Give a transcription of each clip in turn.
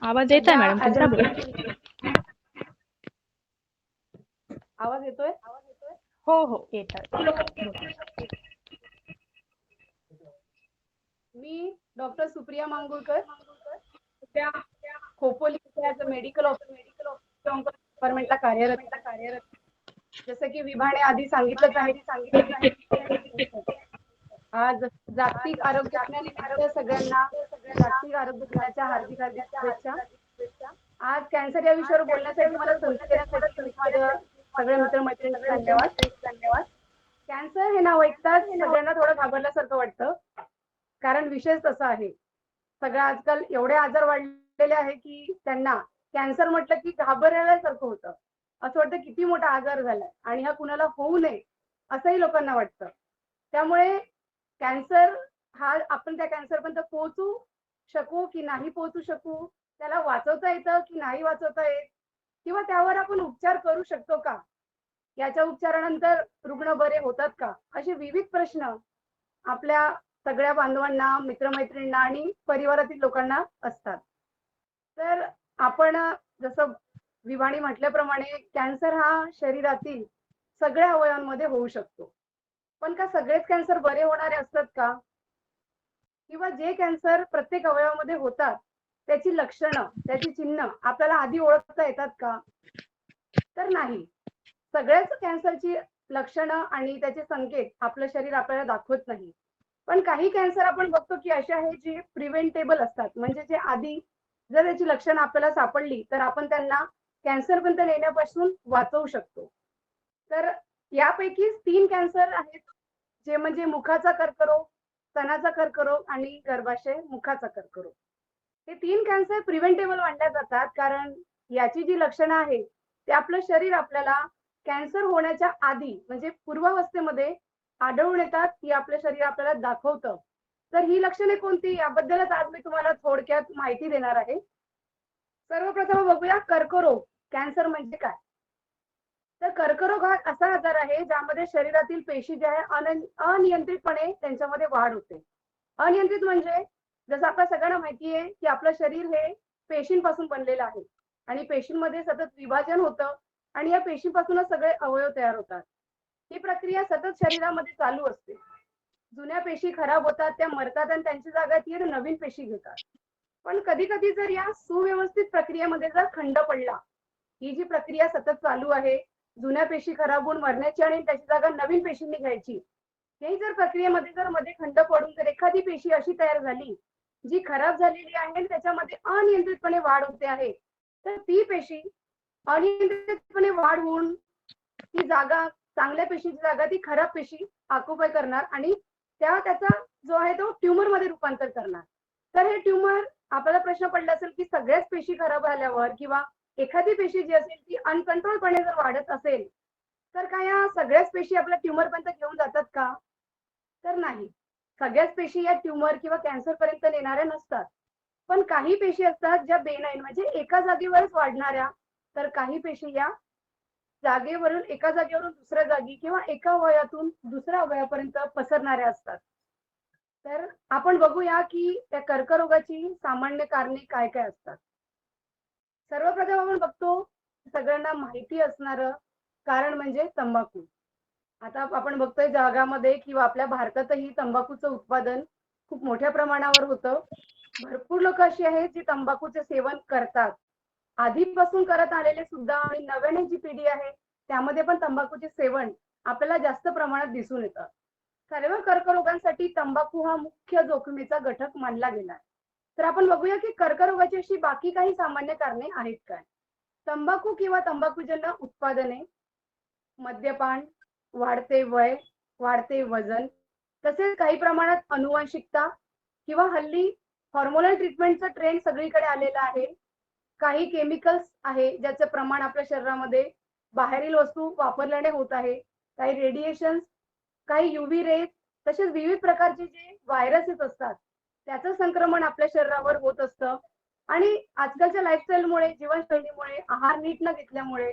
आवाज येत आहे सध्या मॅडम ऍज तुमचा? अ बोला. आवाज येतोय? हो हो येत आहे. बोला. मी डॉक्टर सुप्रिया मांगुळकर, सध्या खोपोली इथे ऍज अ मेडिकल ऑफिसर डिपार्टमेंटला कार्यरत आहे. जसं की विभाने आधी सांगितलंच आहे, आज जागतिक आरोग्य दिनानिमित्त सगळ्यांना जागतिक आरोग्य दिनाच्या हार्दिक हार्दिक शुभेच्छा. आज कॅन्सर या विषयावर बोलण्यासाठी मला संधी देण्यासाठी मी माझ्या सगळ्या मित्रमैत्रिणींचे धन्यवाद. कॅन्सर हे नाव ऐकताच सगळ्यांना थोडं घाबरल्यासारखं वाटतं, कारण विषयच तसा आहे. सगळं आजकाल एवढे आजार वाढलेले आहे की त्यांना कॅन्सर म्हटलं की घाबरल्यासारखं होतं. असं वाटतं किती मोठा आजार झालाय आणि हा कुणाला होऊ नये असंही लोकांना वाटतं. त्यामुळे कॅन्सर हा आपण त्या कॅन्सरपर्यंत पोहोचू शकू की नाही पोहोचू शकू, त्याला वाचवता येतं की नाही वाचवता येत, किंवा त्यावर आपण उपचार करू शकतो का, याच्या उपचारानंतर रुग्ण बरे होतात का, असे विविध प्रश्न आपल्या सगळ्या बांधवांना, मित्रमैत्रिणींना आणि परिवारातील लोकांना असतात. तर आपण जसं विभाणी म्हटल्याप्रमाणे कॅन्सर हा शरीरातील सगळ्या अवयवांमध्ये होऊ शकतो. पण का सगळेच कॅन्सर बरे होणारे असतात का? किंवा जे कॅन्सर प्रत्येक अवयवामध्ये होतात त्याची लक्षणं, त्याची चिन्ह आपल्याला आधी ओळखता येतात का? तर नाही. सगळ्याच कॅन्सरची लक्षणं आणि त्याचे संकेत आपलं शरीर आपल्याला दाखवत नाही. पण काही कॅन्सर आपण बघतो की असे आहे जे प्रिव्हेंटेबल असतात, म्हणजे जे आधी जर त्याची लक्षणं आपल्याला सापडली तर आपण त्यांना कॅन्सरपर्यंत नेण्यापासून वाचवू शकतो. तर यापैकी 3 कॅन्सर आहेत, जे म्हणजे मुखाचा कर्करोग, स्तनाचा कर्करोग आणि गर्भाशय मुखाचा कर्करोग. हे 3 कॅन्सर प्रिव्हेंटेबल मानल्या जातात, कारण याची जी लक्षणं आहे ते आपलं शरीर आपल्याला कॅन्सर होण्याच्या आधी म्हणजे पूर्वावस्थेमध्ये आढळून येतात, ही आपलं शरीर आपल्याला दाखवतं. तर ही लक्षणे कोणती, याबद्दलच आज मी तुम्हाला थोडक्यात माहिती देणार आहे. सर्वप्रथम बघूया कर्करोग, कॅन्सर म्हणजे काय? तर कर्करोग हा असा आजार आहे ज्यामध्ये शरीरातील पेशी ज्या आहे अनियंत्रितपणे त्यांच्यामध्ये वाढ होते. अनियंत्रित म्हणजे जसं आपल्या सगळ्यांना माहिती आहे की आपलं शरीर हे पेशींपासून बनलेलं आहे आणि पेशींमध्ये सतत विभाजन होतं आणि या पेशीपासूनच सगळे अवयव तयार होतात. ही प्रक्रिया सतत शरीरामध्ये चालू असते. जुन्या पेशी खराब होतात, त्या मरतात आणि त्यांची जागा ती नवीन पेशी घेतात. पण कधी कधी जर या सुव्यवस्थित प्रक्रियेमध्ये जर खंड पडला, ही जी प्रक्रिया सतत चालू आहे, जुन्या पेशी खराब होऊन मरण्याची आणि त्याची जागा नवीन पेशींनी घ्यायची, ही जर प्रक्रियेमध्ये जर मध्ये खंड पडून जर एखादी पेशी अशी तयार झाली जी खराब झालेली आहे आणि त्याच्यामध्ये अनियंत्रितपणे वाढ होते आहे, तर ती पेशी अनियंत्रितपणे वाढ होऊन ती जागा, चांगल्या पेशीची जागा ती खराब पेशी ऑक्युपाय करणार आणि त्याचा जो आहे तो ट्यूमर मध्ये रूपांतर करणार. तर हे ट्यूमर, आपल्याला प्रश्न पडला असेल की सगळ्याच पेशी खराब झाल्यावर किंवा एखादी पेशी जी असेल ती अनकंट्रोलपणे जर वाढत असेल तर काय या सगळ्याच पेशी आपल्या ट्यूमर पर्यंत घेऊन जातात का? तर नाही. सगळ्याच पेशी या ट्यूमर किंवा कॅन्सर पर्यंत नेणाऱ्या नसतात. पण काही पेशी असतात ज्या बेनाईन म्हणजे एका जागेवरच वाढणाऱ्या, तर काही पेशी या जागेवरून एका जागेवरून दुसऱ्या जागी किंवा एका अवयवातून दुसऱ्या अवयवापर्यंत पसरणाऱ्या असतात. तर आपण बघूया की त्या कर्करोगाची सामान्य कारणे काय काय असतात. सर्वप्रथम आपण बघतो, सगळ्यांना माहिती असणारं कारण म्हणजे तंबाखू. आता आपण बघतोय जगामध्ये किंवा आपल्या भारतातही तंबाखूचं उत्पादन खूप मोठ्या प्रमाणावर होतं. भरपूर लोक अशी आहेत जी तंबाखूचे सेवन करतात, आधीपासून करत आलेले सुद्धा, आणि नव्याने जी पिढी आहे त्यामध्ये पण तंबाखूचे सेवन आपल्याला जास्त प्रमाणात दिसून येतं. सर्व कर्करोगांसाठी तंबाखू हा मुख्य जोखमीचा घटक मानला गेला. तर आपण बघूया की कर्करोगाची अशी बाकी काही सामान्य कारणे आहेत काय. तंबाखू किंवा तंबाखूजन्य उत्पादने, मद्यपान, वाढते वय, वाढते वजन, तसेच काही प्रमाणात अनुवांशिकता किंवा हल्ली हॉर्मोनल ट्रीटमेंटचा ट्रेंड सगळीकडे आलेला आहे. काही केमिकल्स आहे ज्याचं प्रमाण आपल्या शरीरामध्ये बाहेरील वस्तू वापरल्याने होत आहे. काही रेडिएशन, काही युव्ही रेज, तसेच विविध प्रकारचे जे व्हायरसेस असतात त्याचं संक्रमण आपल्या शरीरावर होत असतं. आणि आजकालच्या लाईफस्टाईलमुळे, जीवनशैलीमुळे, आहार नीट न घेतल्यामुळे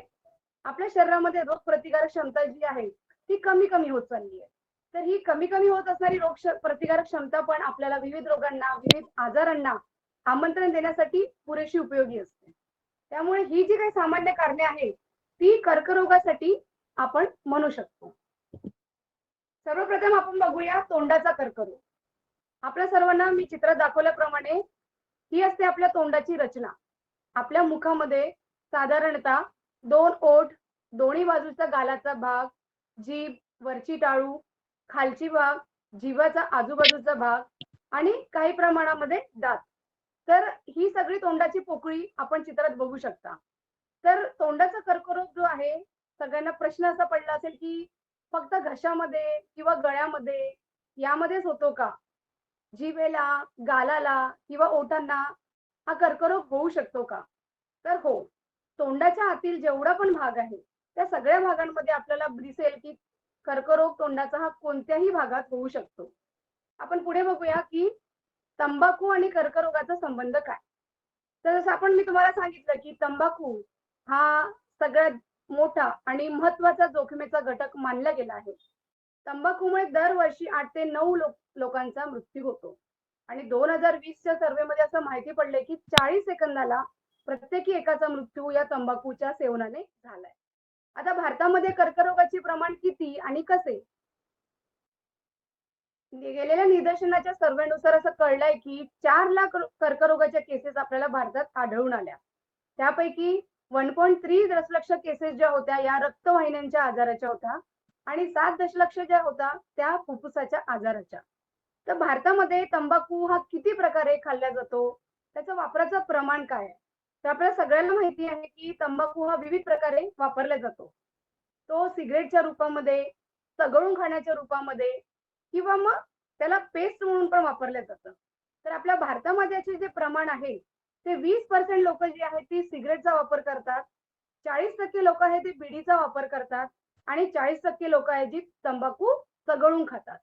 आपल्या शरीरामध्ये रोग प्रतिकारक क्षमता जी आहे ती कमी कमी होत चालली आहे. तर ही कमी कमी होत असणारी रोग प्रतिकारक क्षमता पण आपल्याला विविध रोगांना, विविध आजारांना आमंत्रण देण्यासाठी पुरेशी उपयोगी असते. त्यामुळे ही जी काही सामान्य कारणे आहेत ती कर्करोगासाठी आपण म्हणू शकतो. सर्वप्रथम आपण बघूया तोंडाचा कर्करोग. आपल्या सर्वांना मी चित्रात दाखवल्याप्रमाणे ही असते आपल्या तोंडाची रचना. आपल्या मुखामध्ये साधारणतः 2 ओठ, दोन्ही बाजूचा गालाचा भाग, जीभ, वरची टाळू, खालची भाग, जिव्हाचा आजूबाजूचा भाग आणि काही प्रमाणामध्ये दात. तर ही सगळी तोंडाची पोकळी आपण चित्रात बघू शकता. तर तोंडाचा कर्करोग जो आहे, सगळ्यांना प्रश्न असा पडला असेल की फक्त घशामध्ये किंवा गळ्यामध्ये यामध्येच होतो का? जिभेला, गालाला किंवा ओठांना हा कर्करोग होऊ शकतो का? तर हो, तोंडाच्या आतील जेवढा पण भाग आहे, त्या सगळ्या भागांमध्ये आपल्याला दिसेल की कर्करोग तोंडाचा हा कोणत्याही भागात होऊ शकतो. आपण पुढे बघूया की तंबाखू आणि कर्करोगाचा संबंध काय? तर जसं मी तुम्हाला सांगितलं की तंबाखू हा सगळ्यात मोठा आणि महत्वाचा जोखमीचा घटक मानला गेला आहे. तंबाखूमुळे दरवर्षी 8 ते 9 लोकांचा मृत्यू होतो आणि 2020च्या सर्व्हेमध्ये असं माहिती पडलंय की 40 सेकंदाला प्रत्येकी एकाचा मृत्यू या तंबाखूच्या सेवनाने झालाय. आता भारतामध्ये कर्करोगाचे प्रमाण किती आणि कसे? गेलेल्या निदर्शनाच्या सर्व्हेनुसार असं कळलंय की 4 लाख कर्करोगाच्या केसेस आपल्याला भारतात आढळून आल्या. त्यापैकी 1.3 दशलक्ष केसेस ज्या होत्या या रक्तवाहिन्यांच्या आजाराच्या होत्या आणि 7 दशलक्ष ज्या होत्या त्या फुफ्फुसाच्या आजाराच्या. तर भारतामध्ये तंबाखू हा किती प्रकारे खाल्ला जातो? त्याच्या वापराचं प्रमाण काय आहे? तर आपल्याला सगळ्यांना माहिती आहे की तंबाखू हा विविध प्रकारे वापरला जातो. तो सिगारेटच्या रूपामध्ये, चघळून खाण्याच्या रूपामध्ये किंवा मग त्याला पेस्ट म्हणून पण वापरलं जातं. तर आपल्या भारतामध्ये याचे जे प्रमाण आहे ते 20% लोक जी आहेत ती सिगारेटचा वापर करतात, 40% लोक आहेत ते बिडीचा वापर करतात आणि 40% लोक आहेत जी तंबाखू चघळून खातात.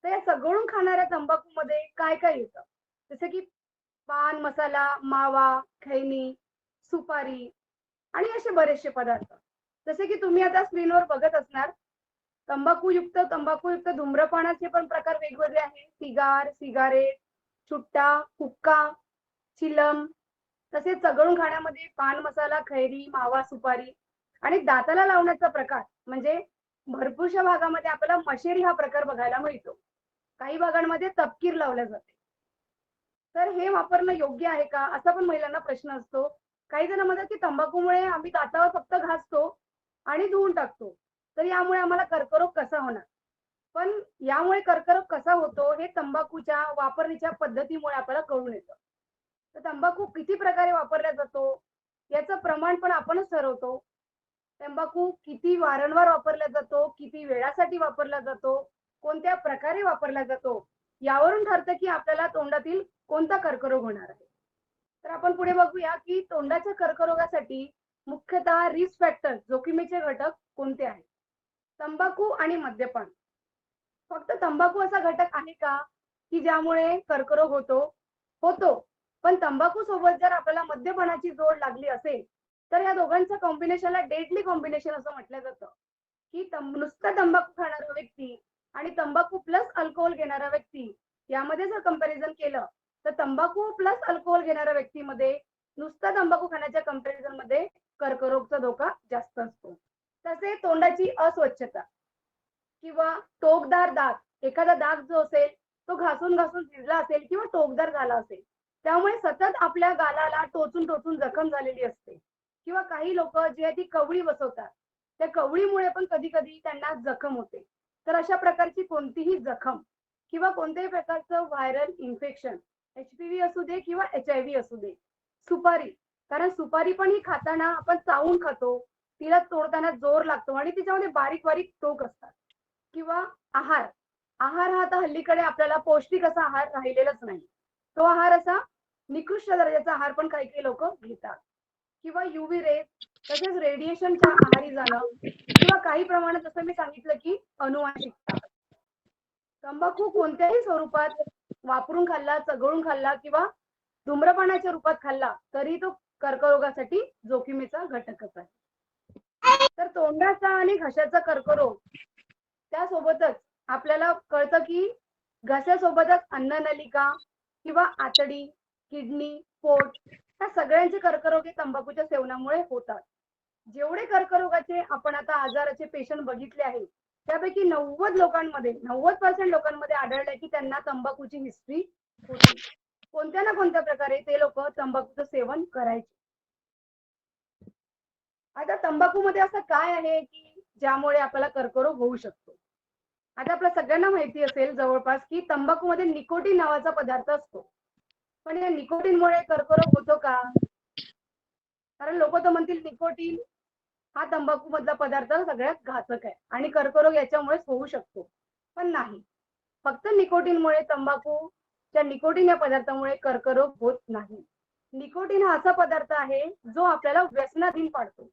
तर या चघळून खाणाऱ्या तंबाखूमध्ये काय काय येतं? जसं की पान मसाला, मावा, खैनी, सुपारी आणि असे बरेचसे पदार्थ. जसे की तुम्ही आता स्क्रीनवर बघत असणार तंबाखूयुक्त धूम्रपानाचे पण प्रकार वेगवेगळे आहेत. सिगार, सिगारेट, सुट्टा, हुक्का, चिलम. तसेच चघळून खाण्यामध्ये पान मसाला, खैरी, मावा, सुपारी आणि दाताला लावण्याचा प्रकार म्हणजे भरपूरशा भागामध्ये आपल्याला मशेरी हा प्रकार बघायला मिळतो. काही भागांमध्ये तपकीर लावल्या जाते. तर हे वापरणं योग्य आहे का? असा पण महिलांना प्रश्न असतो. काही जण म्हणतात की तंबाखूमुळे आम्ही दातावर फक्त घासतो आणि धुवून टाकतो. तर यामुळे आम्हाला कर्करोग कसा होणार? पण यामुळे कर्करोग कसा होतो हे तंबाखूच्या वापरणीच्या पद्धतीमुळे आपल्याला कळून येतं. तर तंबाखू किती प्रकारे वापरला जातो याचं प्रमाण पण आपणच ठरवतो. तंबाखू किती वारंवार वापरला जातो, किती वेळासाठी वापरला जातो, कोणत्या प्रकारे वापरला जातो यावरून ठरतं की आपल्याला तोंडातील कोणता कर्करोग होणार आहे. तर आपण पुढे बघूया की तोंडाच्या कर्करोगासाठी मुख्यतः रिस्क फॅक्टर जोखमीचे घटक कोणते आहेत? तंबाखू आणि मद्यपान. फक्त तंबाखू असा घटक आहे का की ज्यामुळे कर्करोग होतो? होतो. पण तंबाखू सोबत जर आपल्याला मद्यपानाची जोड लागली असेल तर या दोघांच्या कॉम्बिनेशनला डेडली कॉम्बिनेशन असं म्हटलं जातं. की नुसता तंबाखू खाणारा व्यक्ती आणि तंबाखू प्लस अल्कोहोल घेणारा व्यक्ती यामध्ये जर कंपॅरिझन केलं तर तंबाखू प्लस अल्कोहोल घेणाऱ्या व्यक्तीमध्ये नुसता तंबाखू खाण्याच्या कंपॅरिझन मध्ये कर्करोगचा धोका जास्त असतो. तसे तोंडाची अस्वच्छता किंवा टोकदार दात, एखादा दात जो असेल तो घासून घासून झिजला असेल किंवा टोकदार झाला असेल त्यामुळे सतत आपल्या गालाला टोचून टोचून जखम झालेली असते किंवा काही लोक जी आहे ती कवळी बसवतात त्या कवळीमुळे पण कधी कधी त्यांना जखम होते. तर अशा प्रकारची कोणतीही जखम किंवा कोणत्याही प्रकारचं व्हायरल इन्फेक्शन HPV असू दे किंवा HIV असू दे, सुपारी, कारण सुपारी पण ही खाताना आपण चावून खातो, तिला तोडताना जोर लागतो आणि तिच्यामध्ये बारीक बारीक टोक असतात. किंवा आहार, आहार हा आता हल्लीकडे आपल्याला पौष्टिक असा आहार राहिलेलाच नाही. तो आहार असा निकृष्ट दर्जाचा आहार पण काही काही लोक घेतात किंवा UV रेज तसेच रेडिएशनच्या आहारी जाणं किंवा काही प्रमाणात जसं मी सांगितलं की अनुवांशिकता. तंबाखू कोणत्याही स्वरूपात वापरून खाल्ला, चघळून खाल्ला किंवा धूम्रपानाच्या रूपात खाल्ला तरी तो कर्करोगासाठी जोखमीचा घटकच आहे. तर तोंडाचा आणि घशाचा कर्करोग त्यासोबतच आपल्याला कळतं की घशासोबतच अन्ननलिका किंवा आतडी किडनी, पोट ह्या सगळ्यांचे कर्करोग हे तंबाखूच्या सेवनामुळे होतात. जेवढे कर्करोगाचे आपण आता आजाराचे पेशंट बघितले आहेत, त्यापैकी 90% लोकांमध्ये आढळलंय की त्यांना तंबाखूची हिस्ट्री होती. कोणत्या ना कोणत्या प्रकारे ते लोक तंबाखूचं सेवन करायचे. आता तंबाखूमध्ये असं काय आहे की ज्यामुळे आपल्याला कर्करोग होऊ शकतो? आता आपल्या सगळ्यांना माहिती असेल जवळपास की तंबाखूमध्ये निकोटीन नावाचा पदार्थ असतो. पण या निकोटीनमुळे कर्करोग होतो का? कारण लोक तर म्हणतील निकोटीन हा तंबाखू मधला पदार्थ सगळ्यात घातक आहे आणि कर्करोग याच्यामुळेच होऊ शकतो. पण नाही, फक्त निकोटीनमुळे तंबाखूच्या निकोटीन या पदार्थामुळे कर्करोग होत नाही. निकोटीन हा असा पदार्थ आहे जो आपल्याला व्यसनाधीन पाडतो.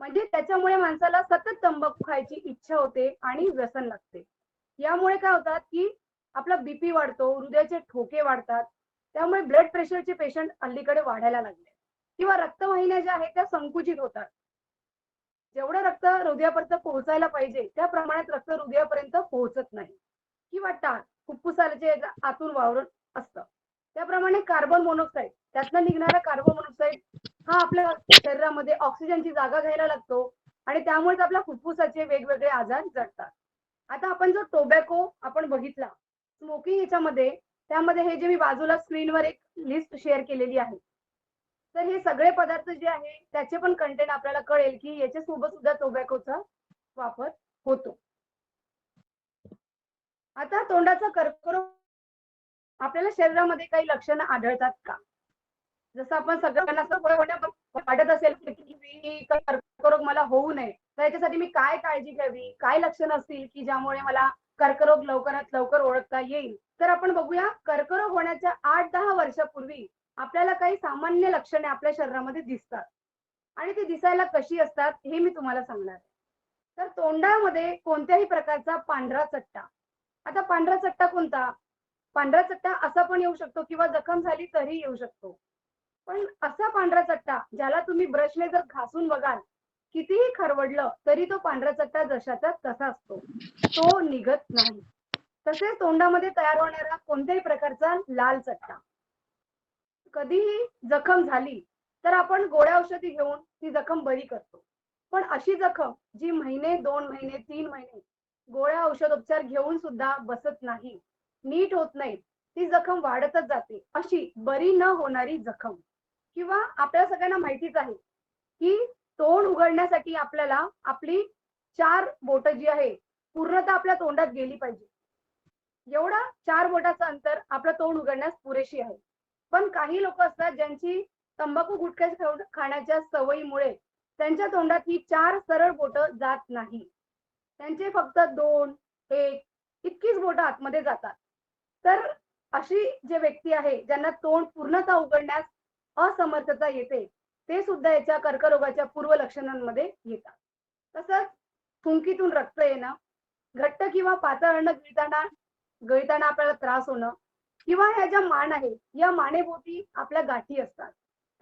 म्हणजे त्याच्यामुळे माणसाला सतत तंबाखू खायची इच्छा होते आणि व्यसन लागते. यामुळे काय होतात की आपला बीपी वाढतो, हृदयाचे ठोके वाढतात. त्यामुळे ब्लड प्रेशरचे पेशंट हल्लीकडे वाढायला लागले किंवा रक्तवाहिन्या ज्या आहेत त्या संकुचित होतात. जेवढं रक्त हृदयापर्यंत पोहोचायला पाहिजे त्या प्रमाणात रक्त हृदयापर्यंत पोहोचत नाही किंवा टाळ फुफ्फुसाचे आतून वावरत असतं. त्याप्रमाणे कार्बन मोनॉक्साईड त्यातनं निघणारा कार्बन मोनॉक्साईड हा आपल्या शरीरामध्ये ऑक्सिजनची जागा घ्यायला लागतो आणि त्यामुळेच आपल्या फुफ्फुसाचे वेगवेगळे आजार जडतात. आता आपण जो टोबॅको आपण बघितला स्मोकिंग याच्यामध्ये, त्यामध्ये हे जे मी बाजूला स्क्रीनवर एक लिस्ट शेअर केलेली आहे, तर हे सगळे पदार्थ जे आहे त्याचे पण कंटेंट आपल्याला कळेल की याच्या सोबत सुद्धा टोबॅकोचा वापर होतो. आता तोंडाचा कर्करोग आपल्याला शरीरामध्ये काही लक्षणं आढळतात का? जसं आपण सगळ्यांना वाटत असेल की कर्करोग मला होऊ नये, तर याच्यासाठी मी काय काळजी घ्यावी, काय लक्षणं असतील की ज्यामुळे मला कर्करोग लवकरात लवकर ओळखता येईल? तर आपण बघूया, कर्करोग होण्याच्या 8-10 वर्षापूर्वी आपल्याला काही सामान्य लक्षणे आपल्या शरीरामध्ये दिसतात आणि ती दिसायला कशी असतात हे मी तुम्हाला सांगणार आहे. तर तोंडामध्ये कोणत्याही प्रकारचा पांढरा चट्टा. आता पांढरा चट्टा कोणता? पांढरा चट्टा असा पण येऊ शकतो किंवा जखम झाली तरी येऊ शकतो. पण असा पांढरा चट्टा ज्याला तुम्ही ब्रशने जर घासून बघाल, कितीही खरवडलं तरी तो पांढरा चट्टा जशाचा तसा असतो, तो निघत नाही. तसेच तोंडामध्ये तयार होणारा कोणत्याही प्रकारचा लाल चट्टा. कधीही जखम झाली तर आपण गोळ्या औषधी घेऊन ती जखम बरी करतो. पण अशी जखम जी महिने, 2 महिने, 3 महिने गोळ्या औषधोपचार घेऊन सुद्धा बसत नाही, नीट होत नाही, ती जखम वाढतच जाते, अशी बरी न होणारी जखम. किंवा आपल्या सगळ्यांना माहितीच आहे की तोंड उघडण्यासाठी आपल्याला आपली 4 बोटं जी आहे पूर्णतः आपल्या तोंडात गेली पाहिजे. एवढा 4 बोटाचं अंतर आपलं तोंड उघडण्यास पुरेशी आहे. पण काही लोक असतात ज्यांची तंबाखू गुटखा खाण्याच्या सवयीमुळे त्यांच्या तोंडात ही 4 सरळ बोटं जात नाही. त्यांचे फक्त 2, 1 इतकीच बोटं आतमध्ये जातात. तर अशी जे व्यक्ती आहे ज्यांना तोंड पूर्णतः उघडण्यास असमर्थता येते, ते सुद्धा याच्या कर्करोगाच्या पूर्व लक्षणांमध्ये येतात. तसंच थुंकीतून रक्त येणं, घट्ट किंवा पातळ अन्न गळताना आपल्याला त्रास होणं किंवा ह्या ज्या मान आहे या मानेभोवती आपल्या गाठी असतात,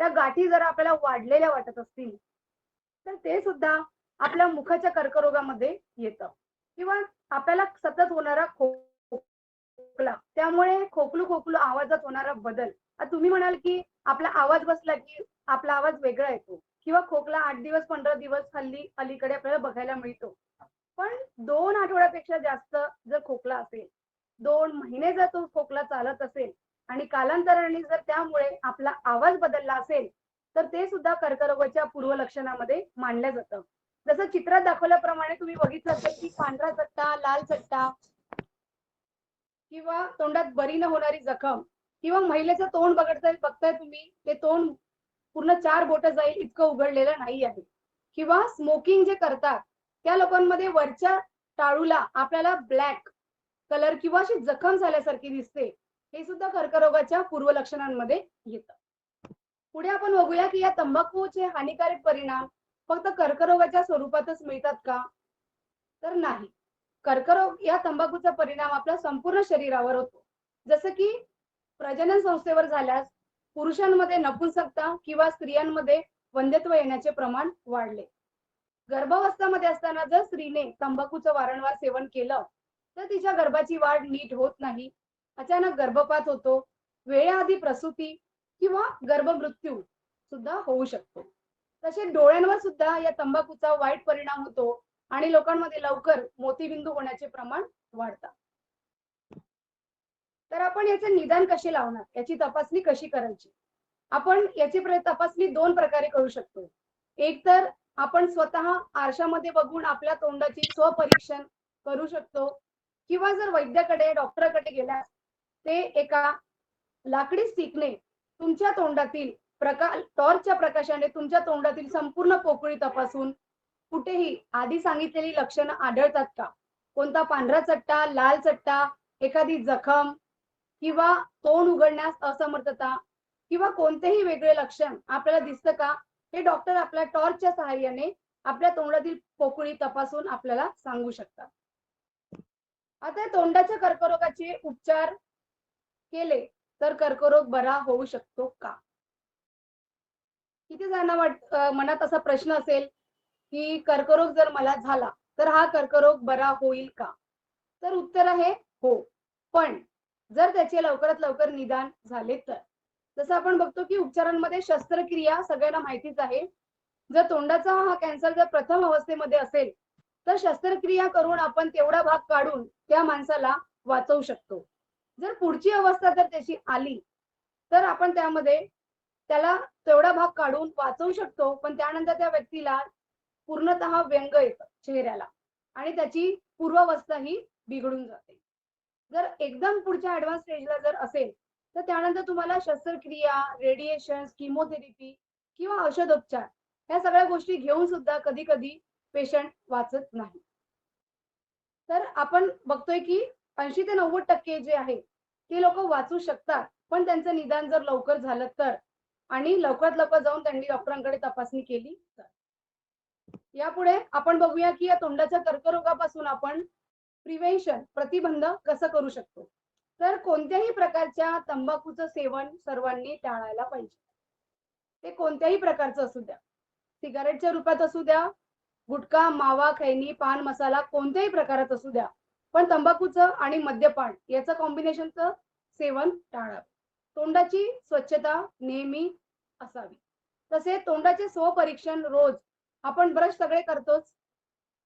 त्या गाठी जर आपल्याला वाढलेल्या वाटत असतील तर ते सुद्धा आपल्या मुखाच्या कर्करोगामध्ये येतं. किंवा आपल्याला सतत होणारा खोकला, त्यामुळे खोकलू खोकलू आवाजात होणारा बदल. तुम्ही म्हणाल की आपला आवाज बसला की आपला आवाज वेगळा येतो किंवा खोकला 8 दिवस 15 दिवस अलीकडे आपल्याला बघायला मिळतो. पण 2 आठवड्यापेक्षा जास्त जर खोकला असेल, 2 महिने जर तो खोकला चालत असेल आणि कालांतराने जर त्यामुळे आपला आवाज बदलला असेल, तर ते सुद्धा कर्करोगाच्या पूर्व लक्षणामध्ये मानलं जातं. जसं चित्रात दाखवल्याप्रमाणे तुम्ही बघितलं असेल की पांढरा चट्टा, लाल चट्टा किंवा तोंडात बरी न होणारी जखम किंवा महिलेचं तोंड बघताय तुम्ही, ते तोंड पूर्ण 4 बोटं जाईल इतकं उघडलेलं नाही आहे. किंवा स्मोकिंग जे करतात त्या लोकांमध्ये वरच्या टाळूला आपल्याला ब्लॅक कलर किंवा अशी जखम झाल्यासारखी दिसते, हे सुद्धा कर्करोगाच्या पूर्व लक्षणांमध्ये येतं. पुढे आपण बघूया की या तंबाखूचे हानिकारक परिणाम फक्त कर्करोगाच्या स्वरूपातच मिळतात का? तर नाही. कर्करोग या तंबाखूचा परिणाम आपल्या संपूर्ण शरीरावर होतो. जसं की प्रजनन संस्थेवर झाल्यास पुरुषांमध्ये नपुंसकता किंवा स्त्रियांमध्ये वंध्यत्व येण्याचे प्रमाण वाढले. गर्भावस्थामध्ये असताना जर स्त्रीने तंबाखूचं वारंवार सेवन केलं तर तिच्या गर्भाची वाढ नीट होत नाही, अचानक गर्भपात होतो, वेळेआधी प्रसूती, किंवा गर्भमृत्यू सुद्धा होऊ शकतो. तसे डोळ्यांवर सुद्धा या तंबाखूचा वाईट परिणाम होतो आणि लोकांमध्ये लवकर मोतीबिंदू होण्याचे प्रमाण वाढतात. तर आपण याचे निदान कसे लावणार, याची तपासणी कशी करायची? आपण याची तपासणी 2 प्रकारे करू शकतो. एक तर आपण स्वतः आरशामध्ये बघून आपल्या तोंडाची स्वपरीक्षण करू शकतो किंवा जर वैद्याकडे, डॉक्टरकडे गेल्यास ते एका लाकडी स्टिकने तुमच्या तोंडातील टॉर्चच्या प्रकाशाने तुमच्या तोंडातील संपूर्ण पोकळी तपासून कुठेही आधी सांगितलेली लक्षणं आढळतात का? कोणता पांढरा चट्टा, लाल चट्टा, एखादी जखम किंवा तोंड उघडण्यास असमर्थता किंवा कोणतेही वेगळे लक्षण आपल्याला दिसतं का? हे डॉक्टर आपल्या टॉर्चच्या सहाय्याने आपल्या तोंडातील पोकळी तपासून आपल्याला सांगू शकतात. आता तोंडाच्या कर्करोगाचे उपचार केले तर कर्करोग बरा होऊ शकतो का? किती जणांना मनात असा प्रश्न असेल की कर्करोग जर मला झाला तर हा कर्करोग बरा होईल का? तर उत्तर आहे हो. पण जर त्याचे लवकरात लवकर निदान झाले तर. जसं आपण बघतो की उपचारांमध्ये शस्त्रक्रिया सगळ्यांना माहितीच आहे. जर तोंडाचा हा कॅन्सर जर प्रथम अवस्थेमध्ये असेल तर शस्त्रक्रिया करून आपण तेवढा भाग काढून त्या माणसाला वाचवू शकतो. जर पुढची अवस्था जर त्याची आली तर आपण त्यामध्ये त्याला तेवढा भाग काढून वाचवू शकतो, पण त्यानंतर त्या व्यक्तीला पूर्णतः व्यंग येतं चेहऱ्याला आणि त्याची पूर्वावस्था ही बिघडून जाते. जर एकदम पुढच्या ऍडव्हान्स स्टेजला जर असेल तर त्यानंतर तुम्हाला शस्त्रक्रिया, रेडिएशन, किमोथेरपी किंवा औषधोपचार ह्या सगळ्या गोष्टी घेऊन सुद्धा कधी कधी पेशंट वाचत नाही. तर आपण बघतोय की 80 ते 90% जे आहे ते लोक वाचू शकतात, पण त्यांचं निदान जर लवकर झालं तर आणि लवकरात लवकर जाऊन त्यांनी डॉक्टरांकडे तपासणी केली तर. यापुढे आपण बघूया की या तोंडाच्या कर्करोगापासून आपण प्रतिबंध कसं करू शकतो. तर कोणत्याही प्रकारच्या तंबाखूचं सेवन सर्वांनी टाळायला पाहिजे. ते कोणत्याही प्रकारचं असू द्या, सिगारेटच्या रूपात असू द्या, गुटखा, मावा, खैनी, पान मसाला कोणत्याही प्रकारात असू द्या, पण तंबाखूचं आणि मद्यपान याचं कॉम्बिनेशनचं सेवन टाळावे. तोंडाची स्वच्छता नेहमी असावी. तसेच तोंडाचे स्वपरीक्षण रोज आपण ब्रश सगळे करतोच,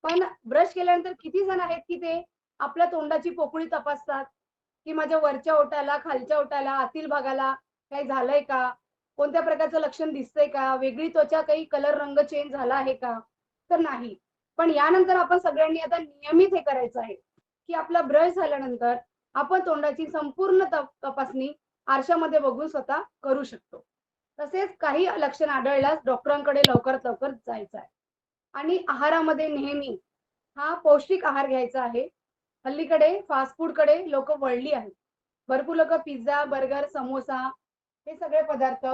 पण ब्रश केल्यानंतर किती जण आहेत की ते आपल्या तोंडाची पोकळी तपासतात की माझ्या वरच्या ओठाला, खालच्या ओठाला, आतील भागाला काही झालंय का, कोणत्या प्रकारचं लक्षण दिसतंय का, वेगळी त्वचा, काही कलर रंग चेंज झाला आहे का? तर नाही. पण यानंतर आपण सगळ्यांनी आता नियमित हे करायचं आहे की आपला ब्रश झाल्यानंतर आपण तोंडाची संपूर्ण तपासणी आरशामध्ये बघून स्वतः करू शकतो. तसेच काही लक्षण आढळल्यास डॉक्टरांकडे लवकरात लवकर जायचं आहे. आणि आहारामध्ये नेहमी हा पौष्टिक आहार घ्यायचा आहे. हल्लीकडे फास्ट फूड कडे लोक वळली आहेत. भरपूर लोक पिझ्झा, बर्गर, समोसा हे सगळे पदार्थ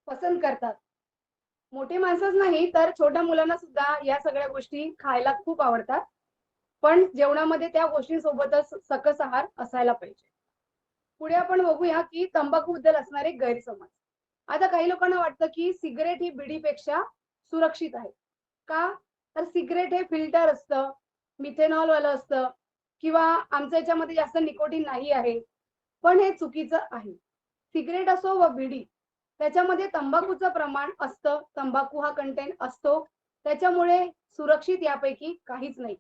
पसंत करतात. मोठी माणसंच नाही तर छोट्या मुलांना सुद्धा या सगळ्या गोष्टी खायला खूप आवडतात. पण जेवणामध्ये त्या गोष्टींसोबतच सकस आहार असायला पाहिजे. पुढे आपण बघूया की तंबाखूबद्दल असणारे गैरसमज. आता काही लोकांना वाटतं की सिगरेट ही बिडीपेक्षा सुरक्षित आहे. का? तर सिगरेट हे फिल्टर असतं, मिथेनॉल वालं असतं किंवा आमच्या याच्यामध्ये जास्त निकोटीन नाही आहे. पण हे चुकीचं आहे. सिगरेट असो व बिडी त्याच्यामध्ये तंबाखूचं प्रमाण असतं, तंबाखू हा कंटेंट असतो. त्याच्यामुळे सुरक्षित यापैकी काहीच नाही.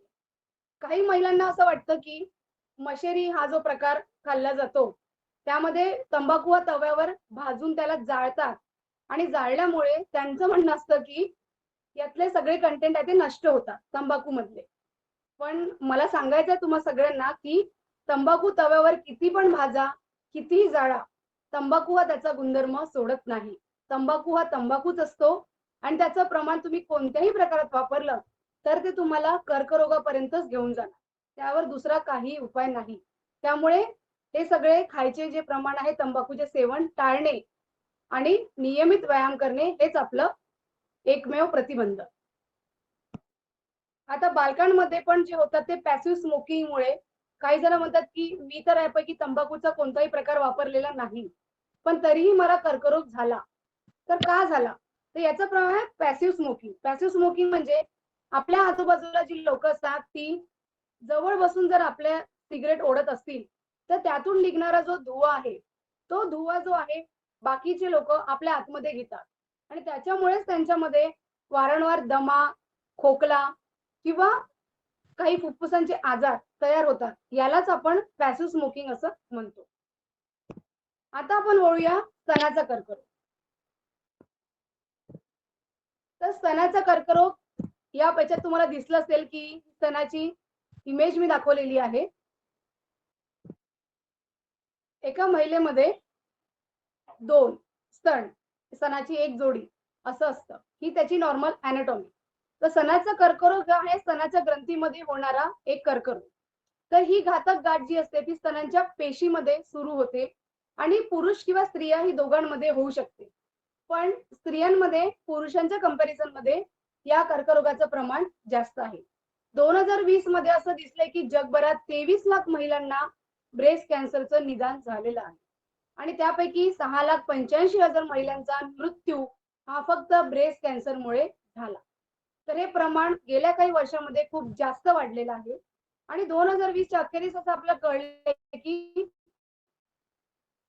काही महिलांना असं वाटतं की मशेरी हा जो प्रकार खाल्ला जातो त्यामध्ये तंबाखू हा तव्यावर भाजून त्याला जाळतात आणि जाळल्यामुळे त्यांचं म्हणणं असतं की यातले सगळे कंटेंट आहे ते नष्ट होतात तंबाखू मधले. पण मला सांगायचं तुम्हा सगळ्यांना की तंबाखू तव्यावर किती पण भाजा, कितीही जाळा, तंबाखू हा त्याचा गुणधर्म सोडत नाही. तंबाखू हा तंबाखूच असतो आणि त्याचं प्रमाण तुम्ही कोणत्याही प्रकारात वापरलं तर ते तुम्हाला कर्करोगापर्यंतच घेऊन जाणार. त्यावर दुसरा काही उपाय नाही. त्यामुळे हे सगळे खायचे जे प्रमाण आहे तंबाखूचे सेवन टाळणे आणि नियमित व्यायाम करणे हेच आपलं एकमेव प्रतिबंध. आता बालकांमध्ये पण जे होतात ते पॅसिव्ह स्मोकिंगमुळे काही जण म्हणतात की मी तर यापैकी तंबाखूचा कोणताही प्रकार वापरलेला नाही, पण तरीही मला कर्करोग झाला. तर का झाला? तर याचं प्रमाण आहे पॅसिव्ह स्मोकिंग. पॅसिव्ह स्मोकिंग म्हणजे आपल्या आजूबाजूला जी लोक असतात ती जवळ बसून जर आपल्या सिगरेट ओढत असतील तर त्यातून निघणारा जो धुवा आहे तो धुवा जो आहे बाकीचे लोक आपल्या आतमध्ये घेतात आणि त्याच्यामुळेच त्यांच्यामध्ये वारंवार दमा, खोकला किंवा काही फुफ्फुसांचे आजार तयार होतात. यालाच आपण पॅसिव्ह स्मोकिंग असं म्हणतो. आता आपण वळूया स्तनाचा कर्करोग. तर स्तनाचा कर्करोग यापेक्षा तुम्हाला दिसलं असेल की स्तनाची इमेज मी दाखवलेली आहे. एका महिलेमध्ये 2 स्तनाची एक जोडी असं असतं. ही त्याची नॉर्मल अॅनाटॉमी. तर स्तनाचा कर्करोग आहे स्तनाच्या ग्रंथीमध्ये होणारा एक कर्करोग. तर ही घातक गाठ जी असते ती स्तनांच्या पेशीमध्ये सुरू होते आणि पुरुष किंवा स्त्रिया ही दोघांमध्ये होऊ शकते. पण स्त्रियांमध्ये पुरुषांच्या कंपॅरिझन मध्ये या कर्करोगाचं प्रमाण जास्त आहे. 2020 मध्ये असं दिसलंय की जगभरात 23 लाख महिलांना ब्रेस्ट कॅन्सरचं निदान झालेलं आहे आणि त्यापैकी 6,85,000 महिलांचा मृत्यू हा फक्त ब्रेस्ट कॅन्सरमुळे झाला. तर हे प्रमाण गेल्या काही वर्षांमध्ये खूप जास्त वाढलेलं आहे आणि 2020च्या अखेरीस असं आपल्याला कळलंय की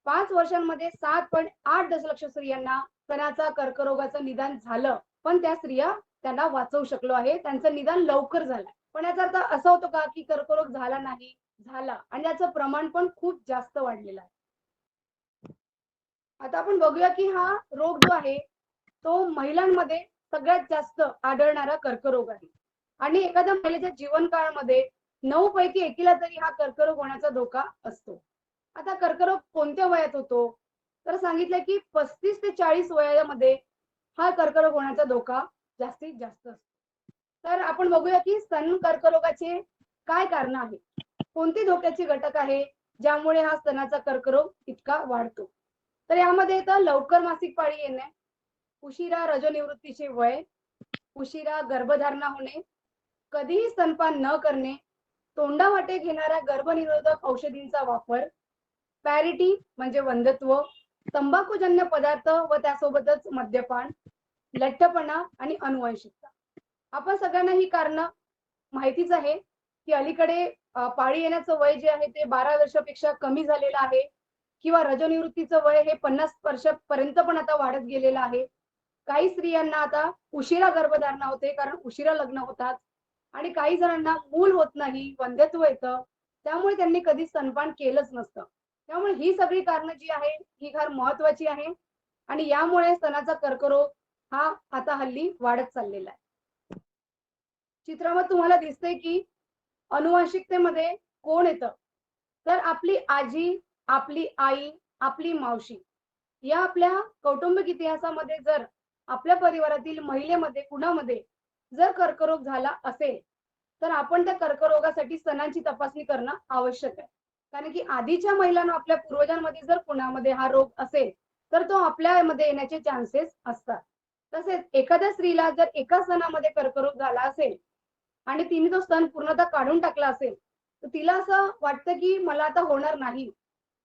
5 वर्षांमध्ये 7.8 दशलक्ष स्त्रियांना स्तनाचा कर्करोगाचं निदान झालं, पण त्या स्त्रिया त्यांना वाचवू शकलो आहे. त्यांचं निदान लवकर झालं. पण याचा अर्थ असा होतो का की कर्करोग झाला नाही? झाला आणि याचं प्रमाण पण खूप जास्त वाढलेलं आहे. आता आपण बघूया की हा रोग जो आहे तो महिलांमध्ये सगळ्यात जास्त आढळणारा कर्करोग आहे आणि एखाद्या महिलेच्या जीवनकाळामध्ये 9 पैकी एकीला तरी हा कर्करोग होण्याचा धोका असतो. आता कर्करोग कोणत्या वयात होतो? तर सांगितलं की 35 ते 40 वयामध्ये हा कर्करोग होण्याचा धोका जास्तीत जास्त असतो. तर आपण बघूया की स्तन कर्करोगाचे काय कारण आहे, कोणती धोक्याची घटक आहे ज्यामुळे हा स्तनाचा कर्करोग इतका वाढतो. तर यामध्ये येतं लवकर मासिक पाळी येणे, उशिरा रजोनिवृत्तीचे वय, उशिरा गर्भधारणा होणे, कधीही स्तनपान न करणे, तोंडावाटे घेणाऱ्या गर्भनिरोधक औषधींचा वापर, पॅरिटी म्हणजे वंध्यत्व, तंबाखूजन्य पदार्थ व त्यासोबतच मद्यपान, लठ्ठपणा आणि अनुवंशिकता. आपण सगळ्यांना ही कारणं माहितीच आहे की अलीकडे पाळी येण्याचं वय जे आहे ते 12 वर्षापेक्षा कमी झालेलं आहे किंवा रजोनिवृत्तीचं वय हे 50 वर्षापर्यंत पण आता वाढत गेलेलं आहे. काही स्त्रियांना आता उशिरा गर्भधारणा होते कारण उशिरा लग्न होतात आणि काही जणांना मूल होत नाही, वंध्यत्व येतं, त्यामुळे त्यांनी कधी स्तनपान केलंच नसतं. त्यामुळे ही सगळी कारणं जी आहे ही फार महत्वाची आहे आणि यामुळे स्तनाचा कर्करोग हा आता हल्ली वाढत चाललेला आहे. चित्रामध्ये तुम्हाला दिसतंय की अनुवांशिकतेमध्ये कोण येतं? तर आपली आजी, आपली आई, आपली मावशी या आपल्या कौटुंबिक इतिहासामध्ये जर आपल्या परिवारातील महिलेमध्ये कुणामध्ये जर कर्करोग झाला असेल तर आपण त्या कर्करोगासाठी स्तनांची तपासणी करणं आवश्यक आहे. कारण की आधीच्या महिलांना आपल्या पूर्वजांमध्ये जर कुणामध्ये हा रोग असेल तर तो आपल्यामध्ये येण्याचे चान्सेस असतात. तसेच एखाद्या स्त्रीला जर एका स्तनामध्ये कर्करोग झाला असेल आणि तिने तो स्तन पूर्णतः काढून टाकला असेल तर तिला असं वाटतं की मला आता होणार नाही.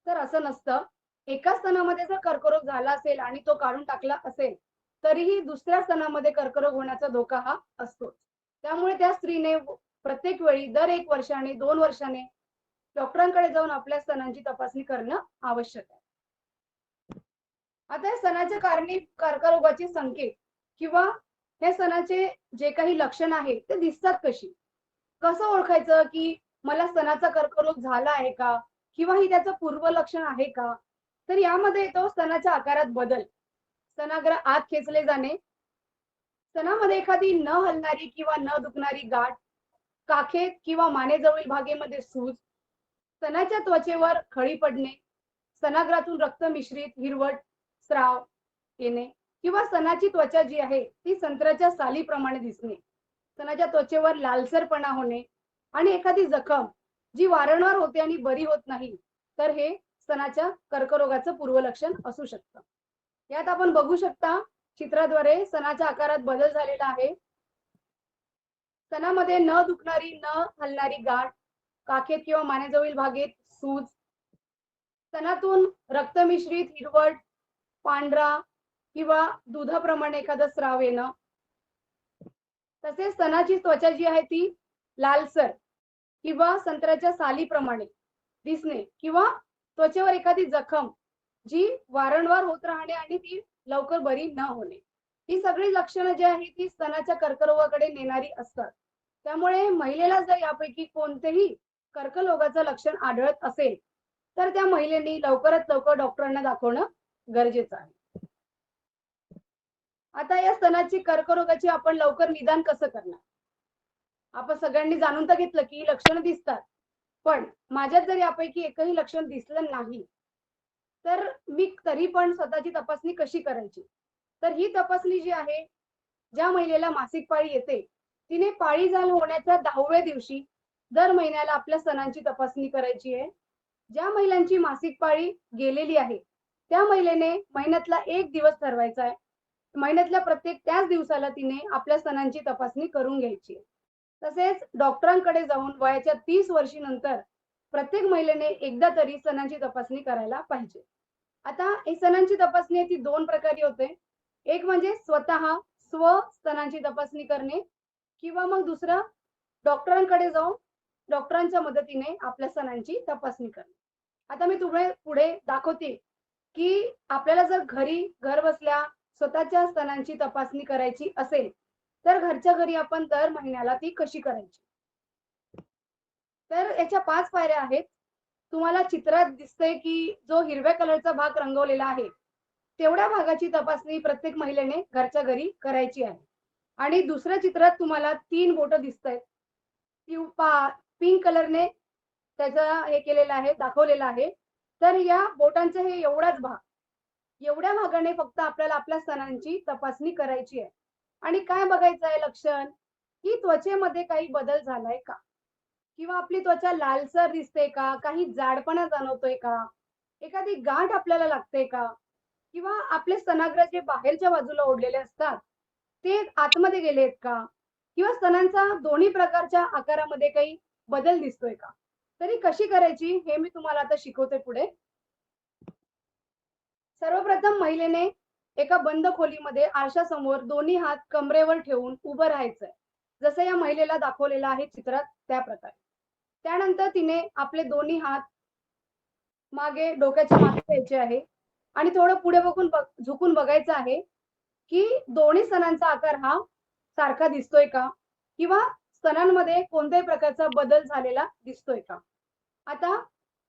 तर असं नसतं. एका स्तनामध्ये जर कर्करोग झाला असेल आणि तो काढून टाकला असेल तरीही दुसऱ्या स्तनामध्ये कर्करोग होण्याचा धोका हा असतो. त्यामुळे त्या स्त्रीने प्रत्येक वेळी दर 1 वर्षाने 2 वर्षाने डॉक्टरांकडे जाऊन आपल्या स्तनांची तपासणी करणं आवश्यक आहे. आता या स्तनाच्या कारणी कर्करोगाचे संकेत किंवा या स्तनाचे जे काही लक्षण आहे ते दिसतात कशी? कसं ओळखायचं की मला स्तनाचा कर्करोग झाला आहे का किंवा ही त्याचं पूर्वलक्षण आहे का? तर यामध्ये येतो स्तनाच्या आकारात बदल, स्तनाग्र आत खेचले जाणे, स्तनामध्ये एखादी न हलणारी किंवा न दुखणारी गाठ, काखेत किंवा मानेजवळील भागेमध्ये सूज, स्तनाच्या त्वचेवर खळी पडणे, स्तनाग्रातून रक्त मिश्रित हिरवट स्राव येणे किंवा स्तनाची त्वचा जी आहे ती संत्र्याच्या सालीप्रमाणे दिसणे, स्तनाच्या त्वचेवर लालसरपणा होणे आणि एखादी जखम जी वारंवार होते आणि बरी होत नाही तर हे स्तनाच्या कर्करोगाचं पूर्वलक्षण असू शकतं. यात आपण बघू शकता चित्राद्वारे स्तनाच्या आकारात बदल झालेला आहे. स्तनामध्ये न दुखणारी न हलणारी गाठ, काखेत किंवा मानेजवळील भागेत सूज, स्तनातून रक्तमिश्रित हिरवट पांढरा किंवा दुधाप्रमाणे एखादा स्राव येणं, तसेच स्तनाची त्वचा जी आहे ती लालसर किंवा संत्र्याच्या सालीप्रमाणे दिसणे किंवा त्वचेवर एखादी जखम जी वारंवार होत राहणे आणि ती लवकर बरी न होणे. ही सगळी लक्षणं जी आहेत ती स्तनाच्या कर्करोगाकडे नेणारी असतात. त्यामुळे महिलेला जर यापैकी कोणतेही कर्करोगाचं लक्षण आढळत असेल, तर त्या महिलेने लवकरात लवकर डॉक्टरांना दाखवणं गरजेचं आहे. आता या स्तनाची कर्करोगाची आपण लवकर निदान कसं करणार? आपण सगळ्यांनी जाणून तर घेतलं की लक्षणं दिसतात. पण माझ्यात जर यापैकी एकही लक्षण दिसलं नाही, तर मी तरी पण स्वतःची तपासणी कशी करायची? तर ही तपासणी जी आहे, ज्या महिलेला मासिक पाळी येते, तिने पाळी चालू होण्याच्या 10व्या दिवशी दर महिन्याला आपल्या स्तनांची तपासणी करायची आहे. ज्या महिलांची मासिक पाळी गेलेली आहे, त्या महिलेने महिन्यातला 1 दिवस ठरवायचा आहे. महिन्यातल्या प्रत्येक त्याच दिवसाला तिने आपल्या स्तनांची तपासणी करून घ्यायची आहे. तसेच डॉक्टरांकडे जाऊन वयाच्या 30 वर्षीनंतर प्रत्येक महिलेने एकदा तरी स्तनांची तपासणी करायला पाहिजे. आता ही स्तनांची तपासणी आहे ती 2 प्रकारे होते. एक म्हणजे स्वतः स्तनांची तपासणी करणे किंवा मग दुसरं डॉक्टरांकडे जाऊन डॉक्टरांच्या मदतीने आपल्या स्तनांची तपासणी करणे. आता मी तुम्हाला पुढे दाखवते, की आपल्याला जर घर बसल्या स्वतःच्या स्तनांची तपासणी करायची असेल, तर घरच्या घरी आपण दर महिन्याला ती कशी करायची? तर याच्या 5 पायऱ्या आहेत. तुम्हाला चित्रात दिसतंय, की जो हिरव्या कलरचा भाग रंगवलेला आहे, तेवढ्या भागाची तपासणी प्रत्येक महिलेने घरच्या घरी करायची आहे. आणि दुसऱ्या चित्रात तुम्हाला 3 बोटं दिसतायत. पिंक कलरने त्याचा हे केलेलं आहे, दाखवलेलं आहे. तर या बोटांचा हे एवढाच भाग, एवढ्या भागाने फक्त आपल्याला आपल्या स्तनांची तपासणी करायची आहे. आणि काय बघायचं आहे लक्षण, की त्वचेमध्ये काही बदल झालाय का? किंवा आपली त्वचा लालसर दिसते का? काही जाडपणा जाणवतोय का? एखादी गाठ आपल्याला लागते का? किंवा आपले स्तनाग्र जे बाहेरच्या बाजूला ओढलेले असतात, ते आतमध्ये गेलेत का? किंवा स्तनांचा दोन्ही प्रकारच्या आकारामध्ये काही बदल दिसतोय का? तर कशी करायची हे मी तुम्हाला आता शिकवते पुढे. सर्वप्रथम महिलेने एका बंद खोलीमध्ये आरशासमोर दोन्ही हात कमरेवर ठेवून उभं राहायचंय. जसं या महिलेला दाखवलेलं आहे चित्रात त्या प्रकारे. त्यानंतर तिने आपले दोन्ही हात मागे डोक्याच्या मागे घ्यायचे आहे आणि थोडं पुढे बघून झुकून बघायचं आहे, की दोन्ही स्तनांचा आकार हा सारखा दिसतोय का? किंवा स्तनांमध्ये कोणत्याही प्रकारचा बदल झालेला दिसतोय का? आता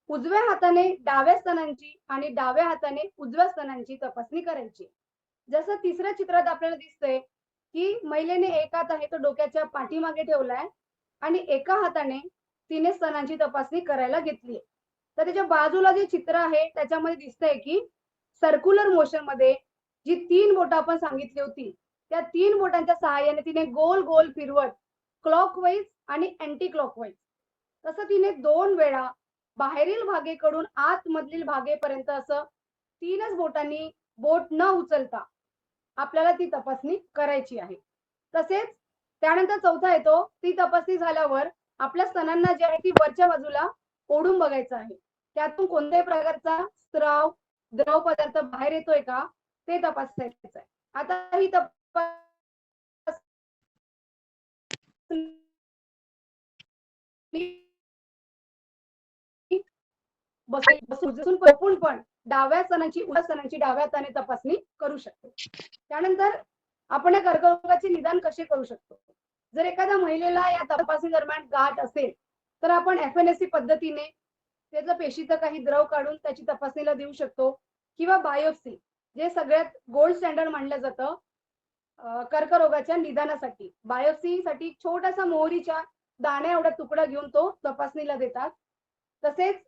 उजव्या हाताने डाव्या स्तनांची आणि डाव्या हाताने उजव्या स्तनांची तपासणी करायची. जसं तिसऱ्या चित्रात आपल्याला दिसतंय, की महिलेने एक हात आहे तो डोक्याच्या पाठीमागे ठेवलाय आणि एका हाताने तिने स्तनांची तपासणी करायला घेतलीये. तर त्याच्या बाजूला जे चित्र आहे त्याच्यामध्ये दिसतंय, की सर्क्युलर मोशनमध्ये जी 3 बोटं आपण सांगितली होती, त्या 3 बोटांच्या सहाय्याने तिने गोल-गोल फिरवत क्लॉकवाईज आणि अँटी क्लॉकवाईज तसं तिने 2 वेळा बाहेरील भागेकडून आतमधील भागेपर्यंत असं 3च बोटांनी बोट न उचलता आपल्याला ती तपासणी करायची आहे. तसेच त्यानंतर चौथा येतो, ती तपासणी झाल्यावर आपल्या स्तनांना जे आहे ती वरच्या बाजूला ओढून बघायचं आहे. त्यातून कोणत्याही प्रकारचा स्त्राव, द्रव पदार्थ बाहेर येतोय का ते तपासायचं आहे. आता ही बसून पण डाव्या स्तनाची उजव्या स्तनाची डाव्या हाताने तपासणी करू शकतो. त्यानंतर आपण या कर्करोगाचे निदान कसे करू शकतो? जर एखाद्या महिलेला या तपासणी दरम्यान गाठ असेल, तर आपण एफएनएससी पद्धतीने त्याचं पेशीचं काही द्रव काढून त्याची तपासणीला देऊ शकतो किंवा बायोप्सी जे सगळ्यात गोल्ड स्टँडर्ड मानलं जातं कर्करोगाच्या निदानासाठी. बायोप्सीसाठी छोटासा मोहरीच्या दाण्या एवढा तुकडा घेऊन तो तपासणीला देतात. तसेच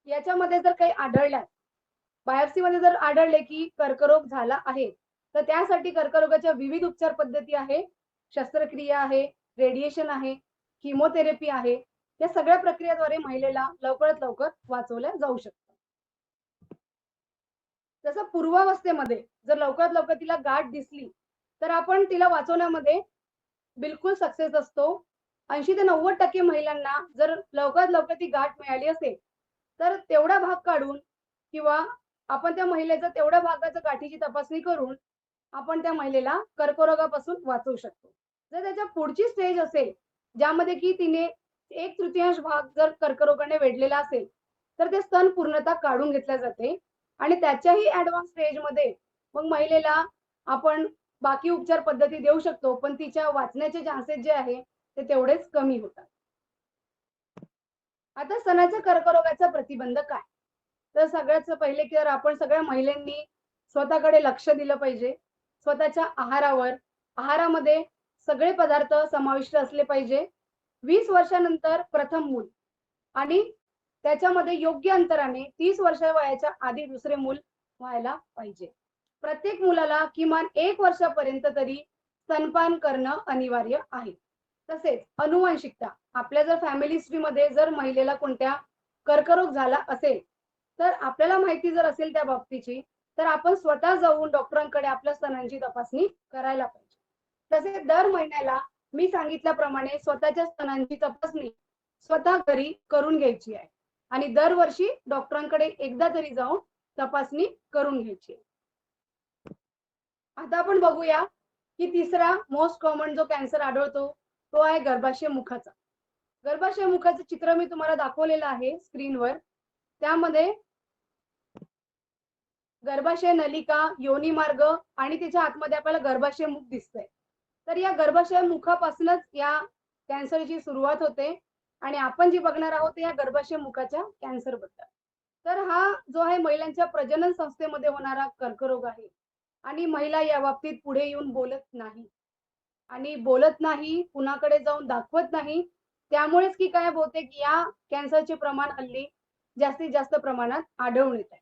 याच्यामध्ये जर काही आढळल्यास बायोप्सीमध्ये जर आढळले की कर्करोग झाला आहे, तर त्यासाठी कर्करोगाच्या विविध उपचार पद्धती आहे. शस्त्रक्रिया आहे, रेडिएशन आहे, किमोथेरपी आहे. या सगळ्या प्रक्रियेद्वारे महिलेला लवकरात लवकर वाचवल्या जाऊ शकतं. जसं पूर्वावस्थेमध्ये जर लवकरात लवकर तिला गाठ दिसली, तर आपण तिला वाचवण्यामध्ये बिलकुल सक्सेस असतो. 80 ते 90% महिलांना जर लवकरात लवकर ती गाठ मिळाली असेल, तर तेवढा भाग काढून किंवा आपण त्या महिलेचा तेवढ्या भागाच्या गाठीची तपासणी करून आपण त्या महिलेला कर्करोगापासून वाचवू शकतो. जर त्याच्या पुढची स्टेज असेल, ज्यामध्ये की तिने 1/3 भाग जर कर्करोगाने वेढलेला असेल, तर ते स्तन पूर्णतः काढून घेतले जाते आणि त्याच्याही ऍडव्हान्स स्टेजमध्ये मग महिलेला आपण बाकी उपचार पद्धती देऊ शकतो, पण तिच्या वाचण्याचे चान्सेस जे आहे ते तेवढेच कमी होतात. आता स्तनाच्या कर्करोगाचा प्रतिबंध काय? तर सगळ्यात पहिले तर आपण सगळ्या महिलांनी स्वतःकडे लक्ष दिलं पाहिजे. स्वतःच्या आहारामध्ये सगळे पदार्थ समाविष्ट असले पाहिजे. 20 वर्षानंतर प्रथम मूल आणि त्याच्यामध्ये योग्य अंतराने 30 वर्ष वयाच्या आधी दुसरे मूल व्हायला पाहिजे. प्रत्येक मुलाला किमान 1 वर्षापर्यंत तरी स्तनपान करणं अनिवार्य आहे. तसेच अनुवांशिकता आपल्या जर फॅमिली हिस्ट्रीमध्ये जर महिलेला कोणत्या कर्करोग झाला असेल, तर आपल्याला माहिती जर असेल त्या बाबतीची, तर आपण स्वतः जाऊन डॉक्टरांकडे आपल्या स्तनांची तपासणी करायला पाहिजे. तसेच दर महिन्याला मी सांगितल्याप्रमाणे स्वतःच्या स्तनांची तपासणी स्वतः घरी करून घ्यायची आहे आणि दरवर्षी डॉक्टरांकडे एकदा तरी जाऊन तपासणी करून घ्यायची आहे. आता आपण बघूया की तिसरा मोस्ट कॉमन जो कॅन्सर आढळतो तो आहे गर्भाशय मुखाचा. गर्भाशय मुखाचं चित्र मी तुम्हाला दाखवलेलं आहे स्क्रीनवर. त्यामध्ये गर्भाशय नलिका, योनी मार्ग आणि त्याच्या आतमध्ये आपल्याला गर्भाशय मुख दिसतंय. तर या गर्भाशय मुखापासूनच या कॅन्सरची सुरुवात होते आणि आपण जी बघणार आहोत ते या गर्भाशय मुखाच्या कॅन्सर बद्दल. तर हा जो आहे महिलांच्या प्रजनन संस्थेमध्ये होणारा कर्करोग आहे आणि महिला या बाबतीत पुढे येऊन बोलत नाही, कुणाकडे जाऊन दाखवत नाही. त्यामुळेच की काय होते की या कॅन्सरचे प्रमाण हल्ली जास्तीत जास्त प्रमाणात आढळून येत आहे.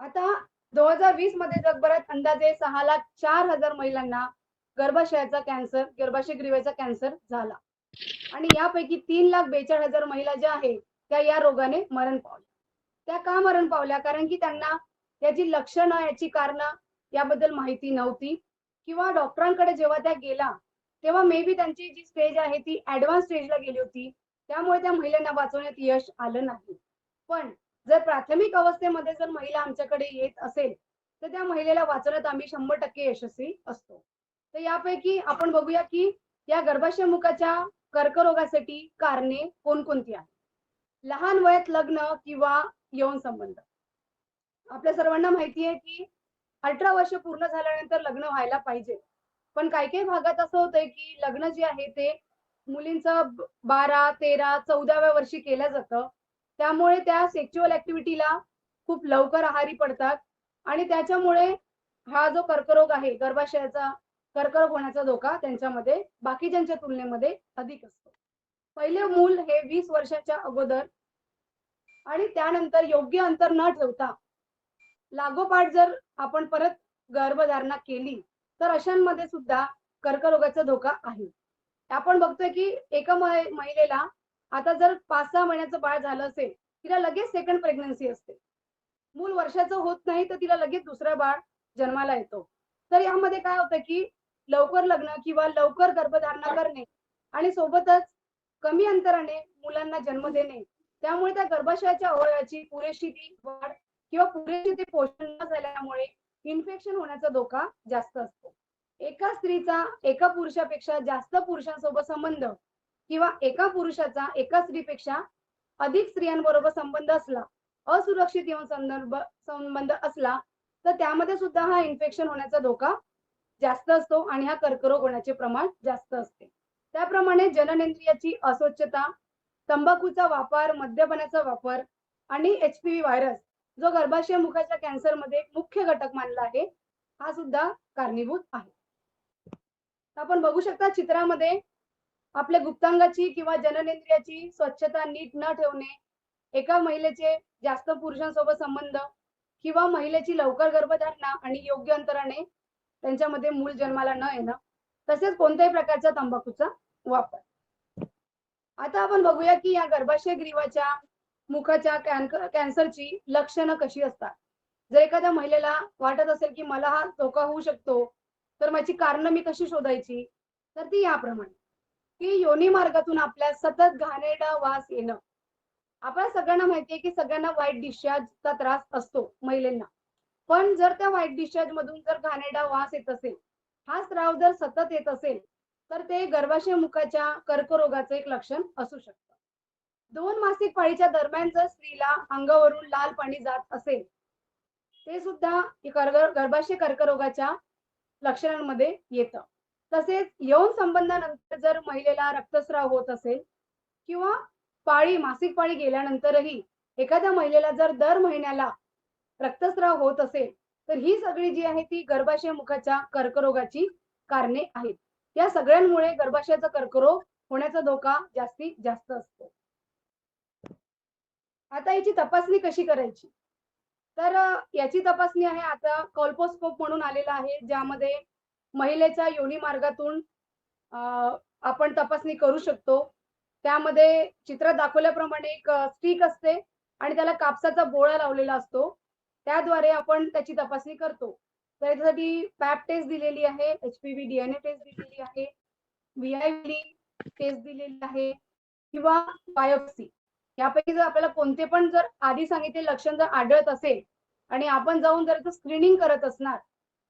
आता 2020 मध्ये जगभरात अंदाजे 6,04,000 महिलांना गर्भाशय ग्रीवेचा कॅन्सर झाला आणि यापैकी 3,42,000 महिला ज्या आहेत त्या या रोगाने मरण पावल्या. त्या का मरण पावल्या? कारण की त्यांना याची लक्षणं, याची कारणं याबद्दल माहिती नव्हती किंवा डॉक्टरांकडे जेव्हा त्या गेला तेव्हा मे बी त्यांची जी स्टेज आहे ती ऍडव्हान्स स्टेजला गेली होती. त्यामुळे त्या महिलांना वाचवण्यात यश आलं नाही. पण जर प्राथमिक अवस्थेमध्ये जर महिला आमच्याकडे येत असेल तर त्या महिलेला वाचवण्यात आम्ही 100% यशस्वी असतो. तर यापैकी आपण बघूया की या गर्भाशय मुखाच्या कर्करोगासाठी कारणे कोणकोणती आहेत. लहान वयात लग्न किंवा यौन संबंध. आपल्या सर्वांना माहिती आहे की 18 वर्ष पूर्ण झाल्यानंतर लग्न व्हायला पाहिजे. पण काही काही भागात असं होतंय की लग्न जे आहे ते मुलींचं 12, 13, 14व्या वर्षी केलं जातं. त्यामुळे त्या सेक्शुअल ऍक्टिव्हिटीला खूप लवकर आहारी पडतात आणि त्याच्यामुळे हा जो कर्करोग आहे गर्भाशयाचा कर्करोग होण्याचा धोका त्यांच्यामध्ये बाकीच्यांच्या तुलनेमध्ये अधिक असतो. पहिले मूल हे 20 वर्षाच्या अगोदर आणि त्यानंतर योग्य अंतर न ठेवता लागोपाठ जर आपण परत गर्भधारणा केली तर अशांमध्ये सुद्धा कर्करोगाचा धोका आहे. आपण बघतोय की एका महिलेला आता जर 5-6 महिन्याचं बाळ झालं असेल तिला लगेच सेकंड प्रेग्नन्सी असते. मूल वर्षाचं होत नाही तर तिला लगेच दुसरा बाळ जन्माला येतो. तर यामध्ये काय होतं की लवकर लग्न किंवा लवकर गर्भधारणा करणे आणि सोबतच कमी अंतराने मुलांना जन्म देणे त्यामुळे त्या गर्भाशयाच्या अवयवाची पुरेशी ती वाढ किंवा पुरेशी ते पोषण न झाल्यामुळे इन्फेक्शन होण्याचा धोका जास्त असतो. एका स्त्रीचा एका पुरुषापेक्षा जास्त पुरुषांसोबत संबंध किंवा एका पुरुषाचा एका स्त्रीपेक्षा अधिक स्त्रियांबरोबर संबंध असला, असुरक्षित यौन संबंध असला तर त्यामध्ये सुद्धा हा इन्फेक्शन होण्याचा धोका जास्त असतो आणि हा कर्करोग होण्याचे प्रमाण जास्त असते. त्याप्रमाणे जननेंद्रियाची अस्वच्छता, तंबाखूचा वापर, मद्यपानाचा वापर आणि एचपीव्ही व्हायरस जो गर्भाशय मुखाच्या कॅन्सरमध्ये एक मुख्य घटक मानला आहे, हा सुद्धा कारणीभूत आहे. आपण बघू शकता चित्रामध्ये आपल्या गुप्तांगाची किंवा जननेंद्रियाची स्वच्छता नीट न ठेवणे, एका महिलेचे जास्त पुरुषांसोबत संबंध किंवा महिलेची लवकर गर्भधारणा आणि योग्य अंतराने त्यांच्यामध्ये मूल जन्माला न येणं, तसेच कोणत्याही प्रकारचा तंबाखूचा वापर. आता आपण बघूया की या गर्भाशय ग्रीवाच्या मुखाच्या कॅन्सरची लक्षणं कशी असतात. जर एखाद्या महिलेला वाटत असेल की मला हा धोका होऊ शकतो तर माझी कारणं मी कशी शोधायची, तर ती याप्रमाणे की योनी मार्गातून आपल्या सतत घाणेरडा वास येणं. आपल्या सगळ्यांना माहितीये की सगळ्यांना व्हाईट डिस्चार्जचा त्रास असतो महिलांना. पण जर त्या व्हाईट डिस्चार्ज मधून जर घाणेरडा वास येत असेल, हा स्राव जर सतत येत असेल तर ते गर्भाशय मुखाच्या कर्करोगाचं एक लक्षण असू शकतं. 2 मासिक पाळीच्या दरम्यान जर स्त्रीला अंगावरून लाल पाणी जात असेल ते सुद्धा गर्भाशय कर्करोगाच्या लक्षणांमध्ये येतं. तसेच यौन संबंधानंतर जर महिलेला रक्तस्राव होत असेल किंवा मासिक पाळी गेल्यानंतरही एखाद्या महिलेला जर दर महिन्याला रक्तस्राव होत असेल, तर ही सगळी जी आहे ती गर्भाशय मुखाच्या कर्करोगाची कारणे आहेत. या सगळ्यांमुळे गर्भाशयाचा कर्करोग होण्याचा धोका जास्तीत जास्त असतो. आता याची तपासणी कशी करायची? तर याची तपासणी आहे आता कॉल्पोस्कोप म्हणून आलेला आहे, ज्यामध्ये महिलेच्या योनी मार्गातून अ, आपण तपासणी करू शकतो. त्यामध्ये चित्रात दाखवल्याप्रमाणे एक स्टिक असते आणि त्याला कापसाचा बोळा लावलेला असतो. त्याद्वारे आपण त्याची तपासणी करतो. तर याच्यासाठी पॅप टेस्ट दिलेली आहे, एचपीव्ही डीएनए टेस्ट दिलेली आहे, व्हीआयव्ही टेस्ट दिलेली आहे किंवा बायोप्सी. यापैकी जर आपल्याला कोणते पण जर आधी सांगितलेले लक्षण जर आढळत असेल आणि आपण जाऊन जर स्क्रीनिंग करत असणार,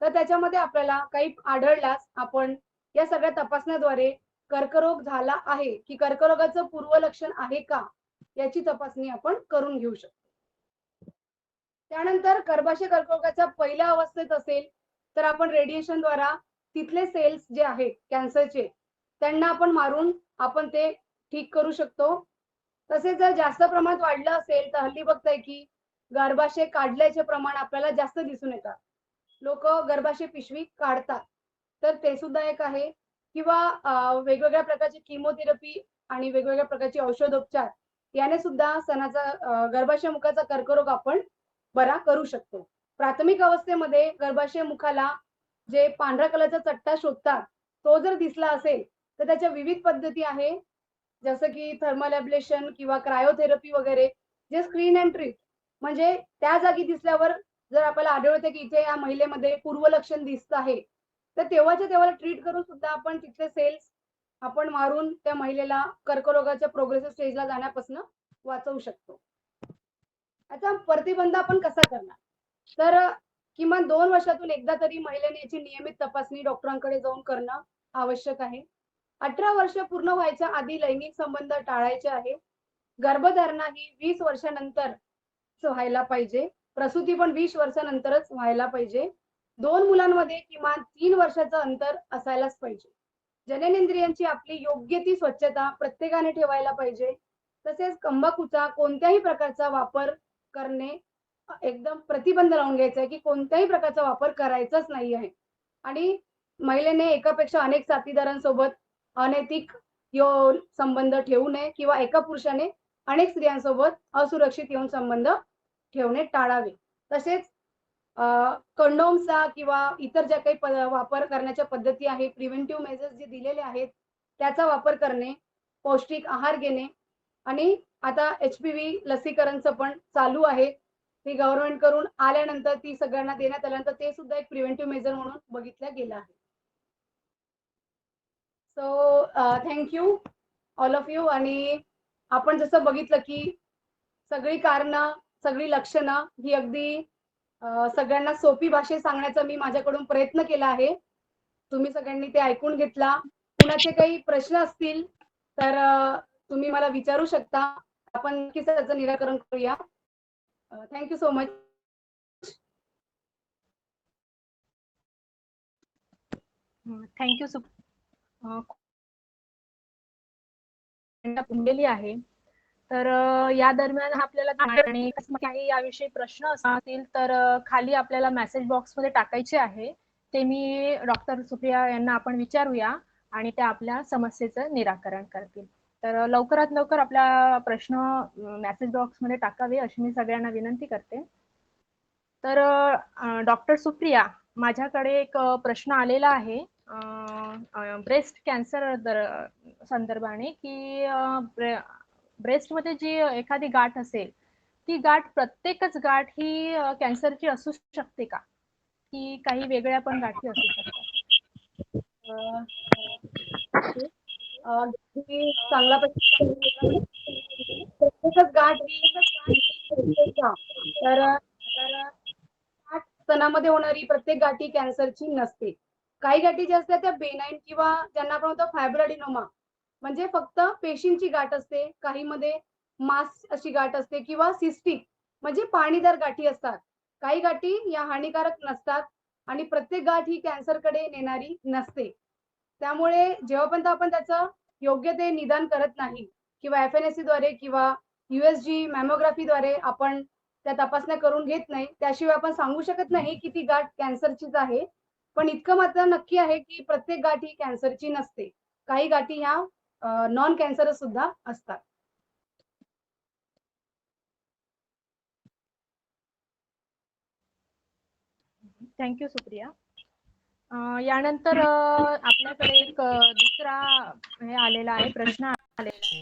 तर त्याच्यामध्ये आपल्याला काही आढळल्यास आपण या सगळ्या तपासण्याद्वारे कर्करोग झाला आहे की कर्करोगाचं पूर्वलक्षण आहे का, याची तपासणी आपण करून घेऊ शकतो. त्यानंतर गर्भाशय कर्करोगाच्या पहिल्या अवस्थेत असेल तर आपण रेडिएशनद्वारा तिथले सेल्स जे आहेत कॅन्सरचे, त्यांना आपण मारून आपण ते ठीक करू शकतो. तसेच जर जास्त प्रमाणात वाढलं असेल तर हल्ली बघताय की गर्भाशय काढल्याचे प्रमाण आपल्याला जास्त दिसून येतात. लोक गर्भाशय पिशवी काढतात, तर ते सुद्धा एक आहे. किंवा वेगवेगळ्या प्रकारची किमोथेरपी आणि वेगवेगळ्या प्रकारचे औषधोपचार याने सुद्धा गर्भाशय मुखाचा कर्करोग आपण बरा करू शकतो. प्राथमिक अवस्थेमध्ये गर्भाशय मुखाला जे पांढऱ्या कलरचा चट्टा शोधतात, तो जर दिसला असेल तर त्याच्या विविध पद्धती आहे, जसं की थर्मल एब्लेशन किंवा क्रायोथेरपी वगैरे, जे स्क्रीन अँड ट्रीट म्हणजे त्या जागी दिसल्यावर जर आपल्याला आढळते की इथे या महिलेमध्ये पूर्वलक्षण दिसत आहे, तर तेव्हाच्या तेव्हा ट्रीट करून सुद्धा आपण तिथले सेल्स आपण मारून त्या महिलेला कर्करोगाच्या प्रोग्रेसिव्ह स्टेजला जाण्यापासून वाचवू शकतो. आता प्रतिबंध आपण कसा करणार? तर किमान 2 वर्षातून एकदा तरी महिलेने याची नियमित तपासणी डॉक्टरांकडे जाऊन करणं आवश्यक आहे. 18 वर्ष पूर्ण व्हायच्या आधी लैंगिक संबंध टाळायचे आहे. गर्भधारणा ही 20 वर्षानंतर व्हायला पाहिजे. प्रसूती पण 20 वर्षानंतरच व्हायला पाहिजे. 2 मुलांमध्ये किमान 3 वर्षाचं अंतर असायलाच पाहिजे. जननेंद्रियांची आपली योग्य ती स्वच्छता प्रत्येकाने ठेवायला पाहिजे. तसेच तंबाखूचा कोणत्याही प्रकारचा वापर करणे एकदम प्रतिबंध लावून घ्यायचा आहे, की कोणत्याही प्रकारचा वापर करायचाच नाही आहे. आणि महिलेने एकापेक्षा अनेक साथीदारांसोबत अनैतिक संबंध ठेवू नये किंवा एका पुरुषाने अनेक स्त्रियांसोबत असुरक्षित यौन संबंध ठेवणे टाळावे. तसेच कंडोमचा किंवा इतर ज्या काही वापर करण्याच्या पद्धती आहेत, प्रिव्हेंटिव्ह मेजर्स जे दिलेले आहेत, त्याचा वापर करणे, पौष्टिक आहार घेणे आणि आता एचपीव्ही लसीकरणचं पण चालू आहे. ती गव्हर्नमेंट करून आल्यानंतर ती सगळ्यांना देण्यात आल्यानंतर ते सुद्धा एक प्रिव्हेंटिव्ह मेजर म्हणून बघितलं गेलं आहे. So thank you all of you. आणि आपण जसं बघितलं की सगळी कारणं, सगळी लक्षणं ही अगदी सगळ्यांना सोपी भाषेत सांगण्याचा मी माझ्याकडून प्रयत्न केला आहे. तुम्ही सगळ्यांनी ते ऐकून घेतला. कुणाचे काही प्रश्न असतील तर तुम्ही मला विचारू शकता. आपण नक्कीच त्याचं निराकरण करूया. Thank so much. Thank you Pundli आहे. तर या दरम्यान आपल्याला आणि काही याविषयी प्रश्न असतील तर खाली आपल्याला मेसेज बॉक्समध्ये टाकायचे आहे. ते मी डॉक्टर सुप्रिया यांना आपण विचारूया आणि त्या आपल्या समस्येचं निराकरण करतील. तर लवकरात लवकर आपला प्रश्न मेसेज बॉक्समध्ये टाकावे अशी मी सगळ्यांना विनंती करते. तर डॉक्टर सुप्रिया, माझ्याकडे एक प्रश्न आलेला आहे ब्रेस्ट कॅन्सर संदर्भाने, की ब्रेस्टमध्ये जी एखादी गाठ असेल, ती गाठ प्रत्येकच गाठ ही कॅन्सरची असू शकते का, की काही वेगळ्या पण गाठी असू शकतात? चांगला प्रत्येकच गाठ तर स्तनामध्ये होणारी प्रत्येक गाठी कॅन्सरची नसते. काही गाठी ज्या असतात त्या बेनाईन किंवा ज्यांना आपण म्हणतो फायब्रोडिनोमा म्हणजे फक्त पेशींची गाठ असते. काही मध्ये मास अशी गाठ असते किंवा सिस्टिक म्हणजे पाणीदार गाठी असतात. काही गाठी या हानिकारक नसतात आणि प्रत्येक गाठ ही कॅन्सरकडे नेणारी नसते. त्यामुळे जेव्हापर्यंत आपण त्याचं योग्य ते निदान करत नाही किंवा FNAC द्वारे किंवा USG मॅमोग्राफीद्वारे आपण त्या तपासण्या करून घेत नाही, त्याशिवाय आपण सांगू शकत नाही की ती गाठ कॅन्सरचीच आहे. पण इतकं मात्र नक्की आहे की प्रत्येक गाठ ही कॅन्सरची नसते. काही गाठी ह्या नॉन कॅन्सरस सुद्धा असतात. थँक्यू सुप्रिया. यानंतर आपल्याकडे एक दुसरा हे आलेला आहे, प्रश्न आलेला आहे.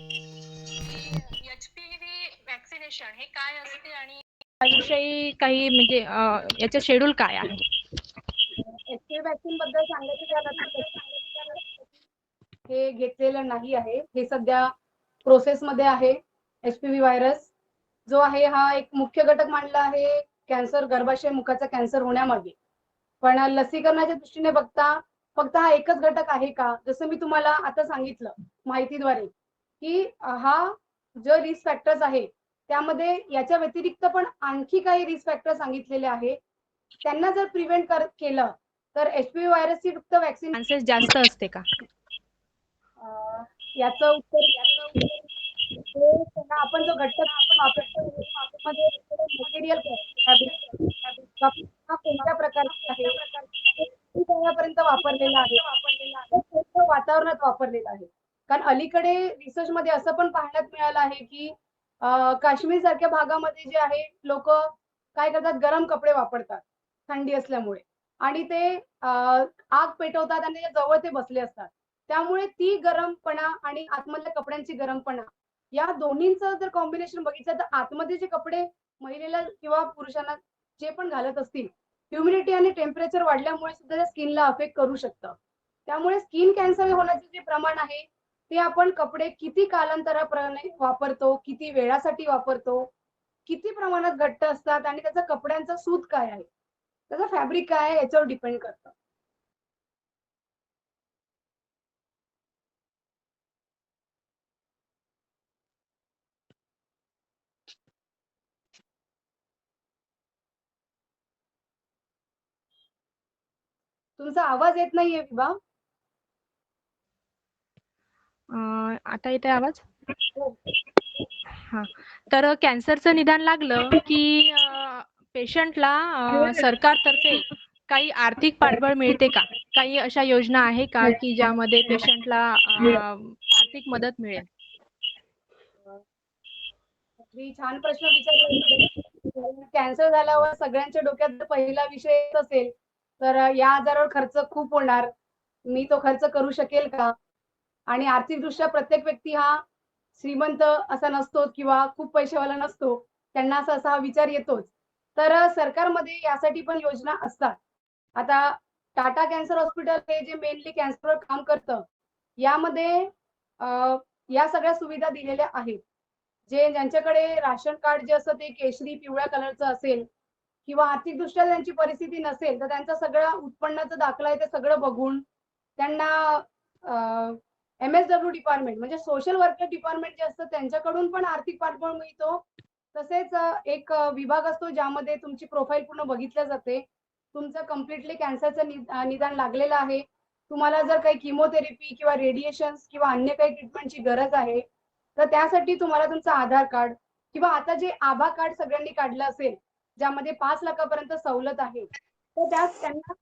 HPV वॅक्सिनेशन हे काय असते आणि याविषयी काही म्हणजे याचं शेड्यूल काय आहे? HPV वॅक्सिन बद्दल सांगायचं झालं तर हे घेतलेलं नाही आहे. हे सध्या प्रोसेसमध्ये आहे. HPV व्हायरस जो आहे हा एक मुख्य घटक मानला आहे कॅन्सर, गर्भाशय मुखाचा कॅन्सर होण्यामागे. पण लसीकरणाच्या दृष्टीने बघता फक्त हा एकच घटक आहे का? जसं मी तुम्हाला आता सांगितलं माहितीद्वारे की हा जो रिस्क फॅक्टर्स आहे त्यामध्ये याच्या व्यतिरिक्त पण आणखी काही रिस्क फॅक्टर सांगितलेले आहे. त्यांना जर प्रिव्हेंट केलं तर HPV व्हायरसची फक्त वॅक्सिन चान्सेस जास्त असते का? याचं उत्तर त्यांना आपण जो घटक वापरतो त्यामध्ये मटेरियल हा कोणत्या प्रकारचा आहे, किती काळापर्यंत वापरलेला आहे, कोणत्या वातावरणात वापरलेला आहे. कारण अलीकडे रिसर्च मध्ये असं पण पाहण्यात मिळालं आहे की काश्मीर सारख्या भागामध्ये जे आहे लोक काय करतात, गरम कपडे वापरतात थंडी असल्यामुळे आणि ते आग पेटवतात आणि त्याच्या जवळ ते बसले असतात. त्यामुळे ती गरमपणा आणि आतमधल्या कपड्यांची गरमपणा या दोन्हींचं जर कॉम्बिनेशन बघितलं तर आतमध्ये जे कपडे महिलेला किंवा पुरुषांना जे पण घालत असतील, ह्युमिडिटी आणि टेम्परेचर वाढल्यामुळे सुद्धा त्या स्किनला अफेक्ट करू शकतं. त्यामुळे स्किन कॅन्सर होण्याचे जे प्रमाण आहे ते आपण कपडे किती कालांतराप्रमाणे वापरतो, किती वेळासाठी वापरतो, किती प्रमाणात घट्ट असतात आणि त्याचा कपड्यांचा सूत काय आहे, त्याचं फॅब्रिक काय आहे याच्यावर डिपेंड करतं. तुमचा आवाज येत नाहीये विभा. आता येते आवाज? हा. तर कॅन्सरचं निदान लागलं की पेशंटला सरकारतर्फे काही आर्थिक पाठबळ मिळते का? काही अशा योजना आहे का की ज्यामध्ये पेशंटला आर्थिक मदत मिळेल? छान प्रश्न विचारला. कॅन्सर झाल्यावर सगळ्यांच्या डोक्यात पहिला विषय येत असेल तर या आजारावर खर्च खूप होणार, मी तो खर्च करू शकेल का? आणि आर्थिकदृष्ट्या प्रत्येक व्यक्ती हा श्रीमंत असा नसतो किंवा खूप पैसेवाला नसतो, त्यांना असा हा विचार येतोच. तर सरकारमध्ये यासाठी पण योजना असतात. आता टाटा कॅन्सर हॉस्पिटल हे जे मेनली कॅन्सरवर काम करतं, यामध्ये या सगळ्या सुविधा दिलेल्या आहेत. ज्यांच्याकडे राशन कार्ड जे असतं ते केशरी पिवळ्या कलरचं असेल किंवा आर्थिकदृष्ट्या त्यांची परिस्थिती नसेल तर त्यांचा सगळा उत्पन्नाचा दाखला आहे ते सगळं बघून त्यांना MSW डिपार्टमेंट म्हणजे सोशल वर्कर डिपार्टमेंट जे असतं त्यांच्याकडून पण आर्थिक पाठबळ मिळतो. तसेच एक विभाग असतो ज्यामध्ये तुमची प्रोफाईल पूर्ण बघितल्या जाते, तुमचं कम्प्लिटली कॅन्सरचं निदान लागलेलं आहे, तुम्हाला जर काही किमोथेरपी किंवा रेडिएशन किंवा अन्य काही ट्रीटमेंटची गरज आहे तर त्यासाठी तुम्हाला तुमचं आधार कार्ड किंवा आता जे आभा कार्ड सगळ्यांनी काढलं असेल ज्यामध्ये 5 लाखापर्यंत सवलत आहे, तर त्यांना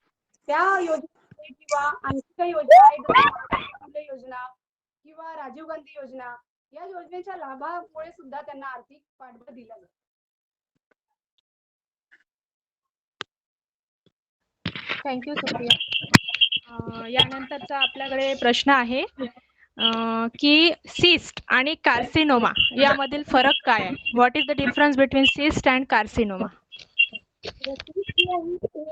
त्या योजना किंवा आणखी काही योजना आहेत योजना किंवा राजीव गांधी योजना, या योजनेच्या लाभामुळे सुद्धा त्यांना आर्थिक पाठबळ दिला जातो. थँक्यू सुप्रिया. यानंतरचा आपल्याकडे प्रश्न आहे की सिस्ट आणि कार्सिनोमा यामधील फरक काय आहे? What is the difference between cyst and carcinoma?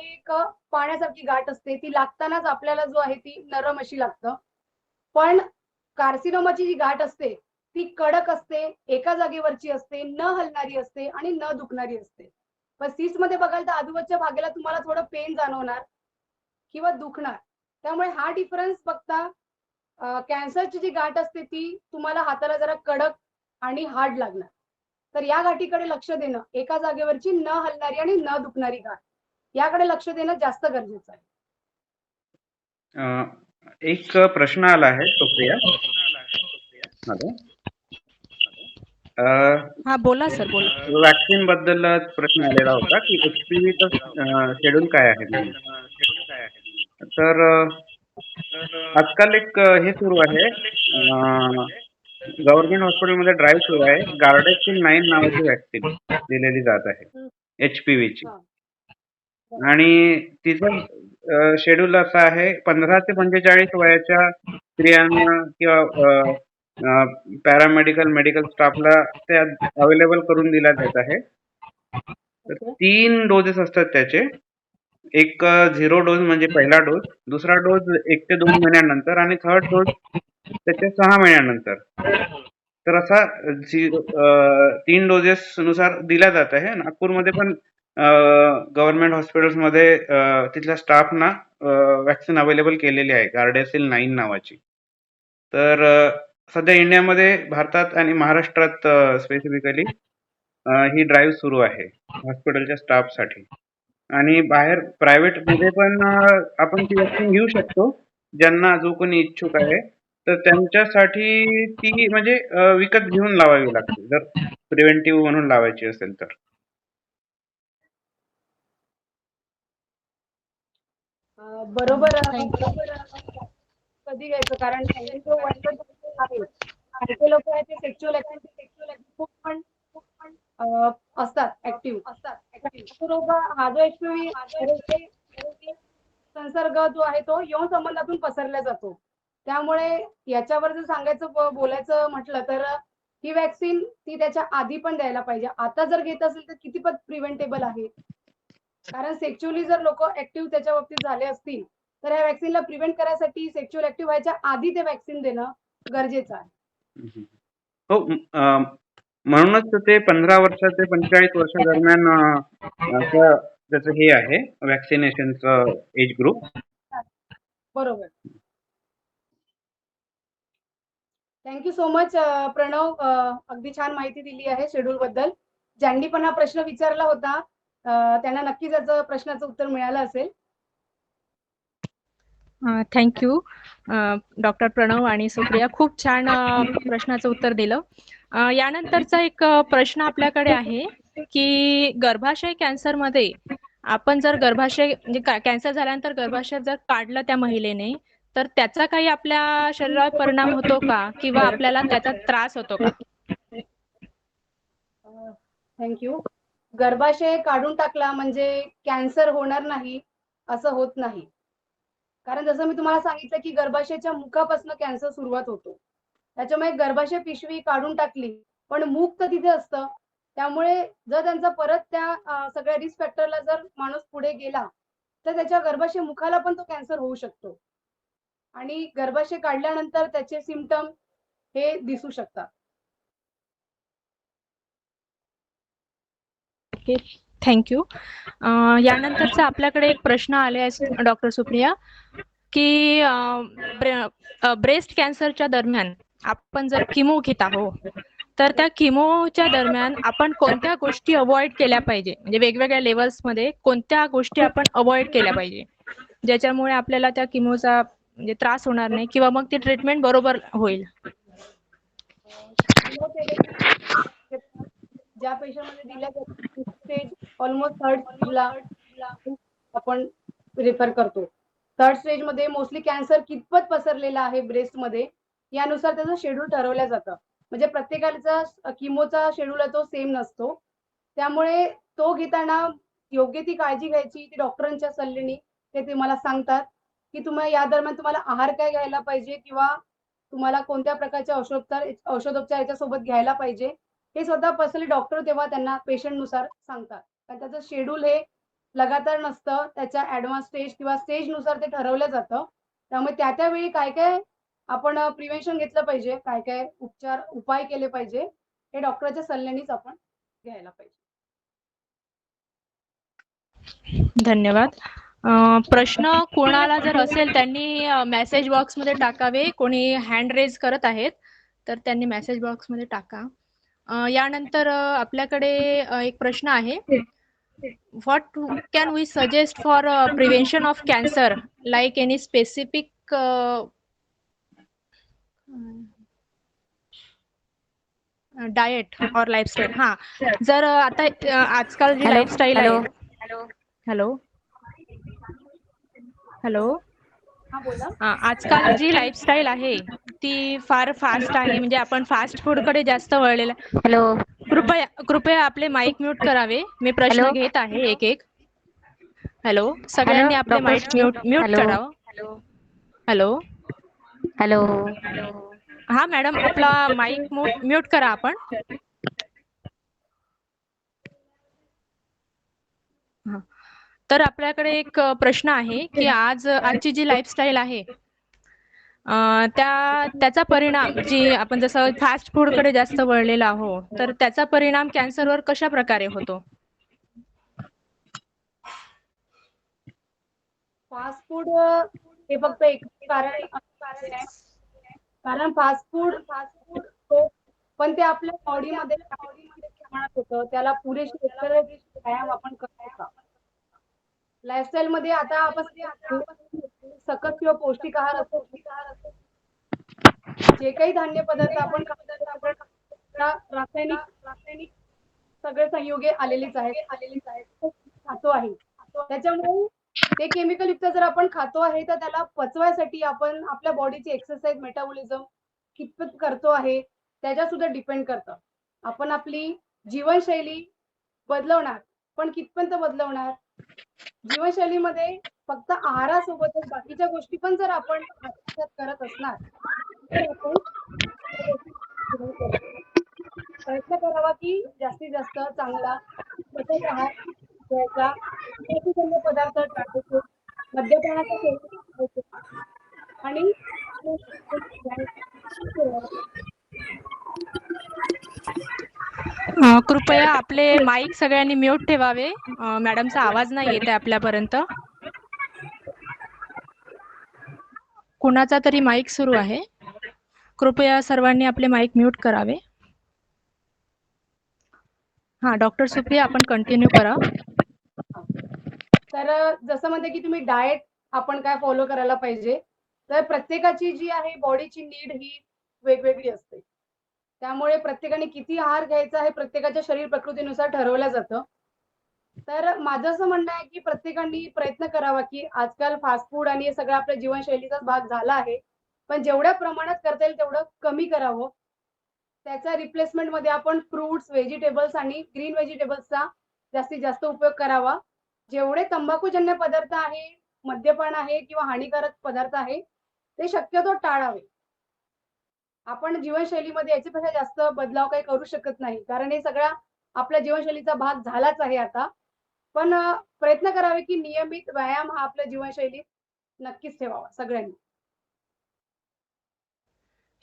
एक पाण्यासारखी गाठ असते, ती लागतानाच आपल्याला जो आहे ती नरम अशी लागतं. पण कार्सिनोमाची जी गाठ असते ती कडक असते, एका जागेवरची असते, न हलणारी असते आणि न दुखणारी असते. पण सिस्ट मध्ये बघाल तर आजूबाजूच्या भागाला तुम्हाला थोडं पेन जाणवणार किंवा दुखणार. त्यामुळे हा डिफरन्स बघता कॅन्सरची जी गाठ असते ती तुम्हाला हाताला जरा कडक आणि हार्ड लागणार, तर या गाठीकडे लक्ष देणं, एका जागेवरची न हलणारी आणि न दुखणारी गाठ, याकडे लक्ष देणं जास्त गरजेचं आहे. एक प्रश्न आला आहे सुप्रिया. हॅलो. हा बोला सर, बोला. वॅक्सिन बद्दल प्रश्न आलेला होता की HPVचं शेड्यूल काय आहे म्हणून. तर आजकाल एक हे सुरू आहे, गव्हर्नमेंट हॉस्पिटलमध्ये ड्राईव्ह सुरू आहे. गार्डेसिल 9 नावाची वॅक्सिन दिलेली जात आहे HPVची, आणि तिचं शेड्यूल असं आहे 15 ते 45 वयाच्या स्त्रियांना किंवा पॅरामेडिकल मेडिकल स्टाफला ते अवेलेबल करून दिला जात आहे. तर 3 डोसेस असतात त्याचे. एक 0 डोस म्हणजे पहिला डोस, दुसरा डोस 1 ते 2 महिन्यानंतर आणि थर्ड डोस त्याच्या 6 महिन्यानंतर. तर असा 3 डोसेस नुसार दिला जात आहे. नागपूरमध्ये पण गव्हर्नमेंट हॉस्पिटल्समध्ये तिथल्या स्टाफना वॅक्सिन अवेलेबल केलेली आहे गार्डेसिल 9 नावाची. तर सध्या इंडियामध्ये, भारतात आणि महाराष्ट्रात स्पेसिफिकली ही ड्राईव्ह सुरू आहे हॉस्पिटलच्या स्टाफसाठी. आणि बाहेर प्रायव्हेटमध्ये पण आपण ती वॅक्सिन घेऊ शकतो. ज्यांना जो कोणी इच्छुक आहे तर त्यांच्यासाठी ती म्हणजे विकत घेऊन लावावी लागते, जर प्रिव्हेंटिव्ह म्हणून लावायची असेल तर. बरोबर. कधी घ्यायचं, कारण त्यांनी जो वयोगट आहे, काही लोक आहेत ते सेक्शुअल ऍक्टिव्हिटी खूप पण असतात ऍक्टिव्ह. रोग हा जो HPV संसर्ग जो आहे तो यौन संबंधातून पसरला जातो. त्यामुळे याच्यावर जर सांगायचं बोलायचं म्हटलं तर ही वॅक्सिन ती त्याच्या आधी पण द्यायला पाहिजे. आता जर घेत असेल तर कितीपत प्रिव्हेंटेबल आहे, कारण सेक्शुअली जर लोक ऍक्टिव्ह त्याच्या बाबतीत झाले असतील तर ह्या वॅक्सिनला प्रिव्हेंट करायसाठी सेक्शुअल ऍक्टिव्ह व्हायच्या आधी ते वॅक्सिन देणं गरजेचं आहे. हो, म्हणूनच ते 15 वर्ष ते 45 वर्षादरम्यान असं त्याचं हे आहे वॅक्सिनेशनचं एज ग्रुप. बरोबर. थँक्यू सो मच प्रणव, अगदी छान माहिती दिली आहे शेड्यूल बद्दल. ज्यांनी पण हा प्रश्न विचारला होता त्यांना नक्कीच याचं प्रश्नाचं उत्तर मिळालं असेल. थँक्यू डॉक्टर प्रणव आणि सुप्रिया, खूप छान प्रश्नाचं उत्तर दिलं. यानंतरचा एक प्रश्न आपल्याकडे आहे की गर्भाशय कॅन्सरमध्ये आपण जर गर्भाशय म्हणजे कॅन्सर झाल्यानंतर गर्भाशय जर काढलं त्या महिलेने, तर त्याचा काही आपल्या शरीरावर परिणाम होतो का, किंवा आपल्याला त्याचा त्रास होतो का? थँक्यू. गर्भाशय काढून टाकला म्हणजे कॅन्सर होणार नाही असं होत नाही. कारण जसं मी तुम्हाला सांगितलं की गर्भाशयाच्या मुखापासून कॅन्सर सुरुवात होतो. त्याच्यामुळे गर्भाशय पिशवी काढून टाकली पण मुख तर तिथे असतं. त्यामुळे जर त्यांचा परत त्या सगळ्या रिस्क फॅक्टरला जर माणूस पुढे गेला तर त्याच्या गर्भाशय मुखाला पण तो कॅन्सर होऊ शकतो. आणि गर्भाशय काढल्यानंतर त्याचे सिम्पटम हे दिसू शकतात. Okay, thank you. यानंतरचा आपल्याकडे एक प्रश्न आले आहे डॉक्टर सुप्रिया, की ब्रेस्ट कॅन्सरच्या दरम्यान आपण जर किमो घेत आहोत तर त्या किमोच्या दरम्यान आपण कोणत्या गोष्टी अवॉइड केल्या पाहिजे, म्हणजे वेगवेगळ्या लेवल्समध्ये कोणत्या गोष्टी आपण अवॉइड केल्या पाहिजे ज्याच्यामुळे आपल्याला त्या किमोचा म्हणजे त्रास होणार नाही किंवा मग ती ट्रीटमेंट बरोबर होईल? ज्या पेशंटमध्ये दिल्या जातात स्टेज ऑलमोस्ट थर्ड स्टेजला आपण रेफर करतो. थर्ड स्टेज मध्ये मोस्टली कॅन्सर कितपत पसरलेला आहे ब्रेस्टमध्ये यानुसार त्याचं शेड्यूल ठरवलं जातं. म्हणजे प्रत्येकाचा किमोचा शेड्यूल तो सेम नसतो. त्यामुळे तो घेताना योग्य ती काळजी घ्यायची, ती डॉक्टरांच्या सल्ल्याने ते तुम्हाला सांगतात की तुम्हाला या दरम्यान तुम्हाला आहार काय घ्यायला पाहिजे किंवा तुम्हाला कोणत्या प्रकारचे औषधोपचार याच्यासोबत घ्यायला पाहिजे, हे स्वतः पर्सनली डॉक्टर तेव्हा त्यांना पेशंटनुसार सांगतात. कारण त्याचं शेड्यूल हे लगातार नसतं, त्याच्या ऍडव्हान्स स्टेज किंवा स्टेजनुसार ते ठरवलं जातं. त्यामुळे त्या त्यावेळी काय काय आपण प्रिव्हेन्शन घेतलं पाहिजे, काय काय उपाय केले पाहिजे, हे डॉक्टरच्या सल्ल्यानेच आपण घ्यायला पाहिजे. धन्यवाद. प्रश्न कोणाला जर असेल त्यांनी मेसेज बॉक्समध्ये टाकावे. कोणी हँड रेज करत आहेत तर त्यांनी मेसेज बॉक्समध्ये टाका. यानंतर आपल्याकडे एक प्रश्न आहे. What can we suggest for prevention of cancer like any specific diet or lifestyle? हा, जर आता आजकाल जी हॅलो लाईफस्टाईल हॅलो आहे. Hello hello. हा बोला. आजकाल जी लाईफस्टाईल आहे ती फार फास्ट आहे, म्हणजे आपण फास्ट फूडकडे जास्त वळलेलं आहे. हॅलो कृपया कृपया आपले माईक म्यूट करावे. मी प्रश्न हॅलो घेत आहे एक एक. हॅलो, हॅलो सगळ्यांनी आपले डॉक्टर माईक म्यूट हॅलो करावं. हॅलो. हॅलो हा मॅडम, आपला माईक म्यूट करा आपण. हा. तर आपल्याकडे एक प्रश्न आहे की आजची जी लाईफस्टाईल आहे त्याचा परिणाम, जी आपण जसं फास्ट फूडकडे जास्त वळलेलो आहोत, तर त्याचा परिणाम कॅन्सरवर कशा प्रकारे होतो? फास्ट फूड हे फक्त एक कारण आहे, कारण फास्ट फूड तो पण ते आपल्या बॉडीमध्ये प्रमाणात होतं, त्याला पुरेशी एक्सरसाइज व्यायाम आपण करतो का? लाईफस्टाईल मध्ये आता आपण सकस किंवा पौष्टिक आहार असतो, जे काही धान्य पदार्थ आपण खातो ते सगळं रासायनिक सगळे संयोगे आलेलीच आहेत, खातो आहे. त्याच्यामुळे ते केमिकल युक्त जर आपण खातो आहे तर त्याला पचवायसाठी आपण आपल्या बॉडीची एक्सरसाइज, मेटाबॉलिझम कितपत करतो आहे त्याच्यावर सुद्धा डिपेंड करतं. आपण आपली जीवनशैली बदलवणार, पण कितपर्यंत बदलवणार? जीवनशैलीमध्ये फक्त आहारासोबतच बाकीच्या गोष्टी पण जर आपण आत्मसात करत असणार तर आपण प्रयत्न करावा की जास्तीत जास्त चांगला सकस आहार घ्यायचा, पौष्टिकजन्य पदार्थ टाळायचे, मद्यपानाचा सेवन टाळायचे आणि कृपया आपले माईक सगळ्यांनी म्यूट ठेवावे. मॅडमचा आवाज नाही येत आहे आपल्यापर्यंत. कुणाचा तरी माईक सुरू आहे. कृपया सर्वांनी आपले माईक म्यूट करावे. हा, डॉक्टर सुप्रिया, आपण कंटिन्यू करा. तर जसं म्हणते की तुम्ही डाएट आपण काय फॉलो करायला पाहिजे, तर प्रत्येकाची जी आहे बॉडीची नीड ही वेगवेगळी असते. त्यामुळे प्रत्येकाने किती आहार घ्यायचा हे प्रत्येकाच्या शरीर प्रकृतीनुसार ठरवलं जातं. तर माझं असं म्हणणं आहे की प्रत्येकाने प्रयत्न करावा की आजकाल फास्ट फूड आणि हे सगळं आपल्या जीवनशैलीचाच भाग झाला आहे, पण जेवढ्या प्रमाणात करता येईल तेवढं कमी करावं. त्याच्या रिप्लेसमेंट मध्ये आपण फ्रुट्स, व्हेजिटेबल्स आणि ग्रीन व्हेजिटेबल्सचा जास्तीत जास्त उपयोग करावा. जेवढे तंबाखूजन्य पदार्थ आहे, मद्यपान आहे किंवा हानिकारक पदार्थ आहे ते शक्यतो टाळावे. आपण जीवनशैलीमध्ये याच्यापेक्षा जास्त बदलाव काही करू शकत नाही, कारण हे सगळा आपल्या जीवनशैलीचा भाग झालाच आहे आता. पण प्रयत्न करावे की नियमित व्यायाम हा आपल्या जीवनशैलीत नक्कीच ठेवावा सगळ्यांनी.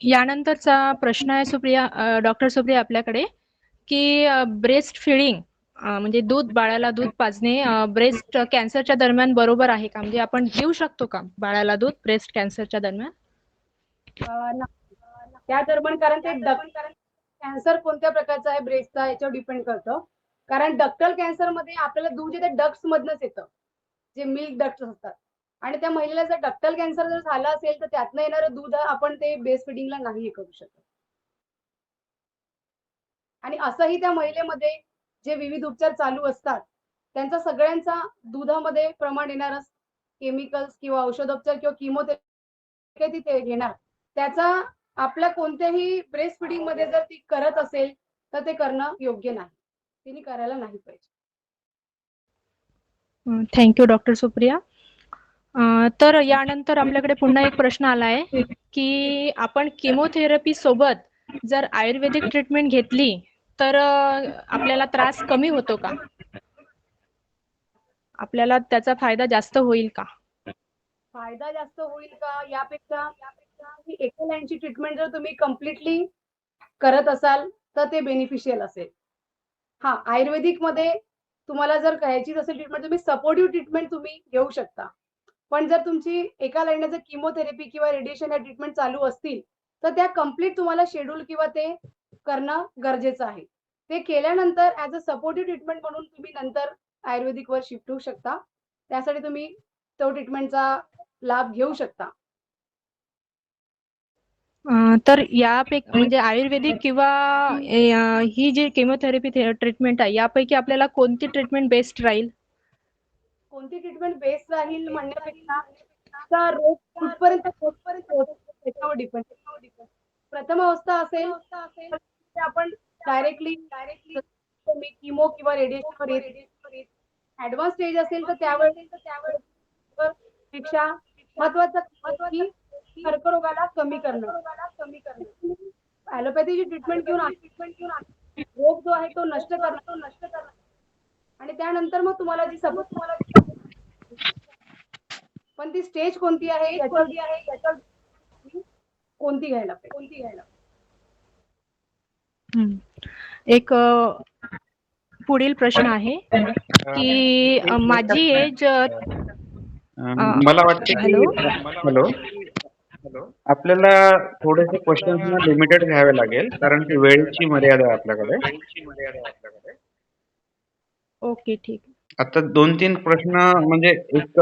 यानंतरचा प्रश्न आहे डॉक्टर सुप्रिया आपल्याकडे, की ब्रेस्ट फिडिंग म्हणजे बाळाला दूध पाजणे ब्रेस्ट कॅन्सरच्या दरम्यान बरोबर आहे का? म्हणजे आपण देऊ शकतो का बाळाला दूध ब्रेस्ट कॅन्सरच्या दरम्यान? त्या दरम्यान, कारण ते कॅन्सर कोणत्या प्रकारचा आहे ब्रेस्टचा याच्यावर डिपेंड करतं. कारण डक्टल कॅन्सर मध्ये आपल्याला दूध जे डक्ट्स मधनच येतं, जे मिल्क डक्ट्स असतात, आणि त्या महिलेला जर डक्टल कॅन्सर जर झाला असेल तर त्यातनं येणारं दूध आपण ते ब्रेस्ट फिडिंगला नाही करू शकत. आणि असंही त्या महिलेमध्ये जे विविध उपचार चालू असतात त्यांचा सगळ्यांचा दुधामध्ये प्रमाण येणारच, केमिकल्स किंवा औषधोपचार किंवा किमोथेरपी ते घेणार, त्याचा आपल्या कोणत्याही ब्रेस्ट फिडिंग मध्ये जर ती करत असेल तर ते करणं योग्य नाही, तिने करायला नाही पाहिजे. Thank you doctor Supriya. तर यानंतर आपल्याकडे पुन्हा एक प्रश्न आला आहे की आपण केमोथेरपी सोबत जर आयुर्वेदिक ट्रीटमेंट घेतली तर आपल्याला त्रास कमी होतो का? आपल्याला त्याचा फायदा जास्त होईल का? फायदा जास्त होईल का यापेक्षा एका लाईनची ट्रीटमेंट जर तुम्ही कम्प्लिटली करत असाल तर ते बेनिफिशियल असेल. हा, आयुर्वेदिक मध्ये तुम्हाला जर घ्यायचीच असेल ट्रीटमेंट, तुम्ही सपोर्टिव्ह ट्रीटमेंट तुम्ही घेऊ शकता. पण जर तुमची एका लाईनचं किमोथेरपी किंवा रेडिएशन या ट्रीटमेंट चालू असतील तर त्या कम्प्लीट तुम्हाला शेड्यूल किंवा ते करणं गरजेचं आहे. ते केल्यानंतर ॲज अ सपोर्टिव्ह ट्रीटमेंट म्हणून तुम्ही नंतर आयुर्वेदिकवर शिफ्ट होऊ शकता. त्यासाठी तुम्ही तो ट्रीटमेंटचा लाभ घेऊ शकता. तर म्हणजे आयुर्वेदिक किंवा ही जी केमोथेरपी ट्रीटमेंट आहे यापैकी आपल्याला कोणती ट्रीटमेंट बेस्ट राहील? कोणती ट्रीटमेंट बेस्ट राहील म्हणण्यापेक्षा चा रोग कुठपर्यंत पोहोचतो त्याच्यावर डिपेंड. प्रथम अवस्था असेल तर ते आपण डायरेक्टली मी किमो किंवा रेडिएशनवर येत. ॲडव्हान्स स्टेज असेल तर त्यावेळेस पेक्षा महत्वाचं की कर्करोगाला कमी करणं. ॲलोपॅथीची ट्रीटमेंट घेऊन रोग जो आहे तो नष्ट करणं आणि त्यानंतर मग तुम्हाला जी सपोर्ट पण ती स्टेज कोणती आहे याच्यावर कोणती घ्यायला पाहिजे. हं. एक पुढील प्रश्न आहे की माझी एज मला वाटतं की हॅलो? हॅलो आपल्याला थोडेसे क्वेश्चन्स ना लिमिटेड घ्यावे लागेल कारण की वेळेची मर्यादा आहे आपल्याकडे. ओके, ठीक. आता 2-3 प्रश्न म्हणजे एक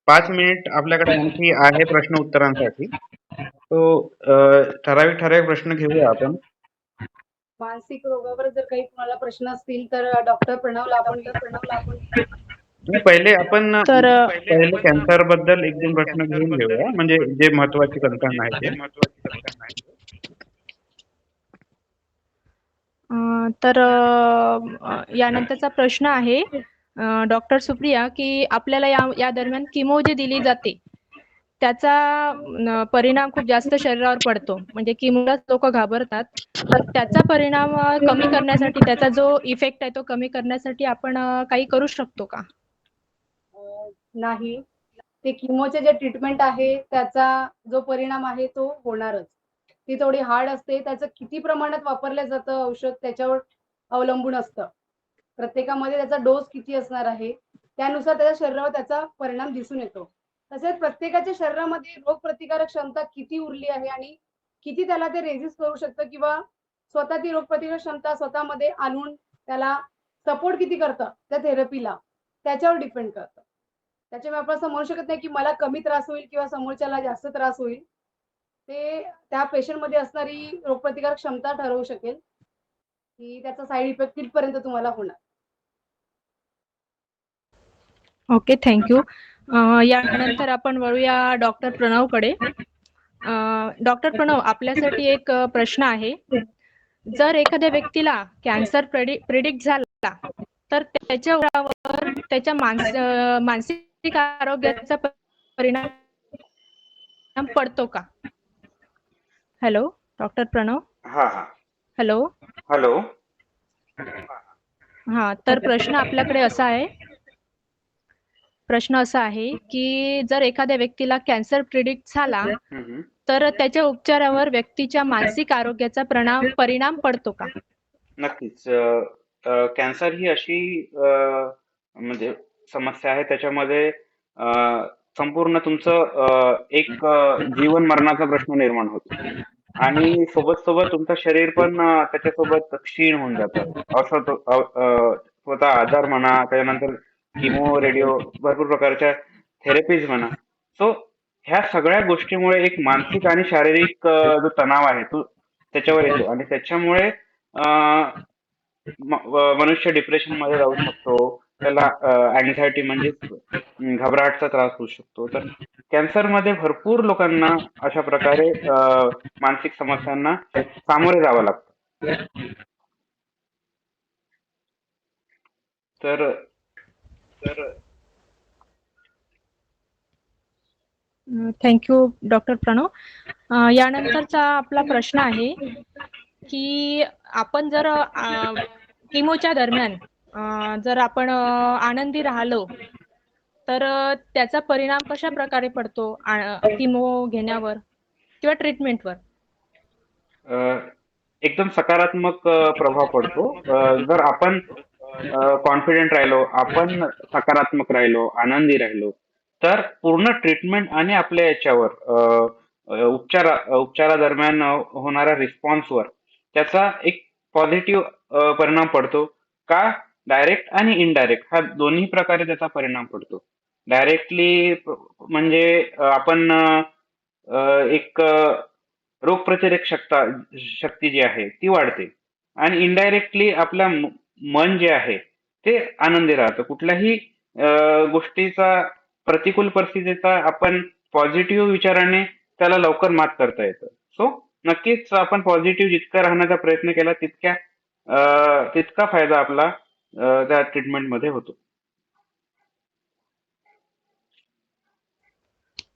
5 मिनिट आपल्याकडे आणखी आहे प्रश्न उत्तरांसाठी. ठराविक प्रश्न घेऊया आपण. मानसिक रोगावर जर काही तुम्हाला प्रश्न असतील तर डॉक्टर प्रणवला आपण पहिले आपण तर पहिले कॅन्सर बद्दल 1-2 प्रश्न घेऊन घेऊया म्हणजे जे महत्वाचे कन्सर्न आहे ते. तर यानंतरचा प्रश्न आहे डॉक्टर सुप्रिया की आपल्याला या दरम्यान किमो जे दिली जाते त्याचा परिणाम खूप जास्त शरीरावर पडतो. म्हणजे किमोलाच लोक घाबरतात. तर त्याचा परिणाम कमी करण्यासाठी त्याचा जो इफेक्ट आहे तो कमी करण्यासाठी आपण काही करू शकतो का? नाही. ते किमोचे जे ट्रीटमेंट आहे त्याचा जो परिणाम आहे तो होणारच. ती थोडी हार्ड असते. त्याचं किती प्रमाणात वापरलं जातं औषध त्याच्यावर अवलंबून असतं. प्रत्येकामध्ये त्याचा डोस किती असणार आहे त्यानुसार त्याच्या शरीरावर त्याचा परिणाम दिसून येतो. तसेच प्रत्येकाच्या शरीरामध्ये रोगप्रतिकारक क्षमता किती उरली आहे आणि किती त्याला ते रेझिस्ट करू शकतं किंवा स्वतः ती रोगप्रतिकारक क्षमता स्वतःमध्ये आणून त्याला सपोर्ट किती करतं त्या थेरपीला त्याच्यावर डिपेंड करतं. त्याच्यामुळे आपण असं म्हणू शकत नाही की मला कमी त्रास होईल किंवा समोरच्याला जास्त त्रास होईल. ते त्या पेशंटमध्ये असणारी रोगप्रतिकारक क्षमता ठरवू शकेल की त्याचा साईड इफेक्ट कितपर्यंत तुम्हाला होणार. Okay, thank you. यानंतर आपण वळूया डॉक्टर प्रणवकडे. डॉक्टर प्रणव, आपल्यासाठी एक प्रश्न आहे. जर एखाद्या व्यक्तीला कॅन्सर प्रेडिक्ट झाला तर त्याच्यावर त्याच्या मानसिक आरोग्याचा परिणाम पडतो का? Hello, doctor Pranav? हा. हॅलो? हॅलो. हा, तर प्रश्न असा आहे की जर एखाद्या व्यक्तीला कॅन्सर प्रेडिक्ट झाला तर त्याच्या उपचारावर व्यक्तीच्या मानसिक आरोग्याचा परिणाम पडतो का? नक्कीच. कॅन्सर ही अशी म्हणजे समस्या आहे त्याच्यामध्ये संपूर्ण तुमचं एक जीवन मरणाचा प्रश्न निर्माण होतो आणि सोबत तुमचं शरीर पण त्याच्यासोबत क्षीण होऊन जातं. स्वतः आजार म्हणा, त्याच्यानंतर किमो, रेडिओ भरपूर प्रकारच्या थेरपीज म्हणा. सो ह्या सगळ्या गोष्टीमुळे एक मानसिक आणि शारीरिक जो तणाव आहे तो त्याच्यावर येतो आणि त्याच्यामुळे मनुष्य डिप्रेशन मध्ये जाऊ शकतो. त्याला अँझायटी म्हणजे घबराटचा त्रास होऊ शकतो. तर कॅन्सर मध्ये भरपूर लोकांना अशा प्रकारे मानसिक समस्यांना सामोरे जावं लागतं. तर थँक्यू डॉक्टर प्रणव. यानंतरचा आपला प्रश्न आहे की आपण जर किमोच्या दरम्यान जर आपण आनंदी राहिलो तर त्याचा परिणाम कशा प्रकारे पडतो किमो घेण्यावर किंवा ट्रीटमेंटवर? एकदम सकारात्मक प्रभाव पडतो. जर आपण कॉन्फिडेंट राहिलो, आपण सकारात्मक राहिलो, आनंदी राहिलो, तर पूर्ण ट्रीटमेंट आणि आपल्या याच्यावर उपचारादरम्यान होणाऱ्या रिस्पॉन्सवर त्याचा एक पॉझिटिव्ह परिणाम पडतो. का? डायरेक्ट आणि इनडायरेक्ट हा दोन्ही प्रकारे त्याचा परिणाम पडतो. डायरेक्टली म्हणजे आपण एक रोगप्रतिकारक शक्ती जी आहे ती वाढते आणि इनडायरेक्टली आपलं मन जे आहे ते आनंदी राहतं. कुठल्याही गोष्टीचा प्रतिकूल परिस्थितीचा आपण पॉझिटिव्ह विचाराने त्याला लवकर मात करता येतं. सो नक्कीच आपण पॉझिटिव्ह जितका राहण्याचा प्रयत्न केला तितका फायदा आपला त्या ट्रीटमेंटमध्ये होतो.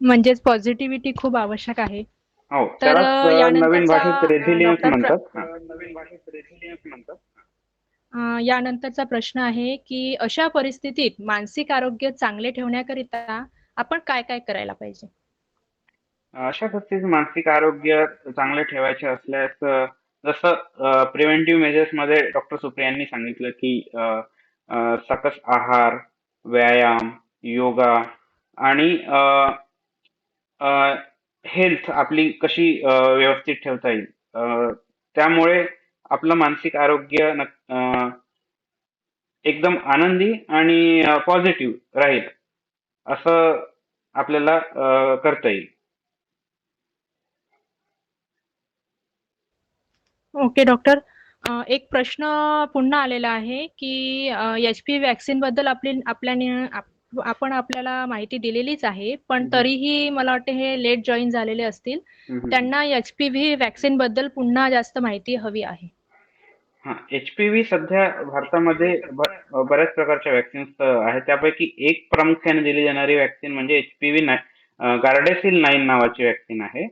म्हणजेच पॉझिटिव्हिटी खूप आवश्यक आहे. हो, तर त्यालाच नवीन यानंतरचा भाषेत रेझिलियन्स डॉक्टर म्हणतात. यानंतरचा प्रश्न आहे की अशा परिस्थितीत मानसिक आरोग्य चांगले ठेवण्याकरिता आपण काय काय करायला पाहिजे? अशा परिस्थितीत मानसिक आरोग्य चांगले ठेवायचे असल्यास जसं प्रिव्हेंटिव्ह मेजर्स मध्ये डॉक्टर सुप्रिया यांनी सांगितलं की सकस आहार, व्यायाम, योगा आणि हेल्थ आपली कशी व्यवस्थित ठेवता येईल. त्यामुळे आपलं मानसिक आरोग्य एकदम आनंदी आणि पॉझिटिव्ह राहील असं आपल्याला करता येईल. Okay doctor. एक प्रश्न पुन्हा आलेला आहे की HPV वॅक्सिन बद्दल आपण आपल्याला माहिती दिलेलीच आहे, पण तरीही मला वाटते हे लेट जॉईन झालेले असतील. त्यांना HPV वॅक्सिन बद्दल पुन्हा जास्त माहिती हवी आहे. हा, HPV सध्या भारतामध्ये बऱ्याच प्रकारच्या वॅक्सिन्स आहेत. त्यापैकी एक प्रामुख्याने दिली जाणारी वॅक्सिन म्हणजे HPV गार्डेसिल 9 नावाची वॅक्सिन आहे.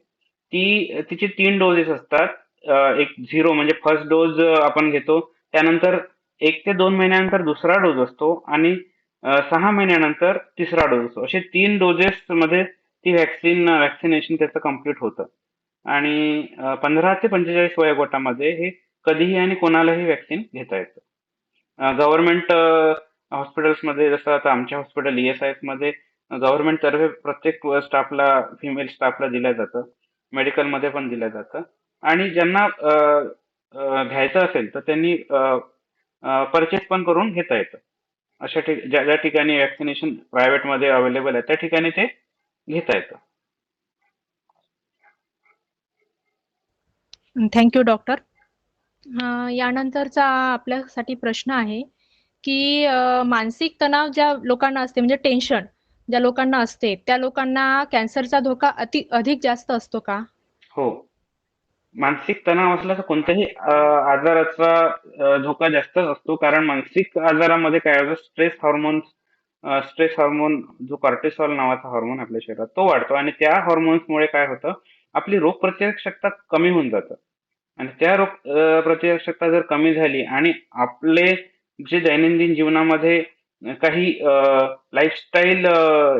तिचे 3 डोसेस असतात. एक 0 म्हणजे फर्स्ट डोस आपण घेतो, त्यानंतर 1 ते 2 महिन्यानंतर दुसरा डोस असतो आणि 6 महिन्यानंतर तिसरा डोस असतो. असे 3 डोसेस मध्ये ती वॅक्सिनेशन त्याचं कम्प्लीट होतं आणि 15 ते 45 वयोगटामध्ये हे कधीही आणि कोणालाही वॅक्सिन घेता येतं. गव्हर्नमेंट हॉस्पिटल्समध्ये जसं आता आमच्या हॉस्पिटल ESIS मध्ये गव्हर्नमेंट तर्फे प्रत्येक स्टाफला, फिमेल स्टाफला दिलं जातं. मेडिकलमध्ये पण दिलं जातं आणि ज्यांना घ्यायचं असेल तर त्यांनी परचेस पण करून घेता येतं. अशा ज्या ज्या ठिकाणी वॅक्सिनेशन प्रायव्हेटमध्ये अवेलेबल आहे त्या ठिकाणी ते घेता येतं. Thank you doctor. यानंतरचा आपल्यासाठी प्रश्न आहे की मानसिक तणाव ज्या लोकांना असते म्हणजे टेन्शन ज्या लोकांना असते त्या लोकांना कॅन्सरचा धोका अधिक जास्त असतो का? हो. मानसिक तणाव असला तर कोणत्याही आजाराचा धोका जास्तच असतो. कारण मानसिक आजारामध्ये काय होतं, स्ट्रेस हार्मोन जो कॉर्टिसॉल नावाचा हार्मोन आपल्या शरीरात तो वाढतो आणि त्या हार्मोन्समुळे काय होतं, आपली रोगप्रतिकारक शक्ती कमी होऊन जातं आणि त्या रोग प्रतिकारशक्ती जर कमी झाली आणि आपले जे दैनंदिन जीवनामध्ये काही लाईफस्टाईल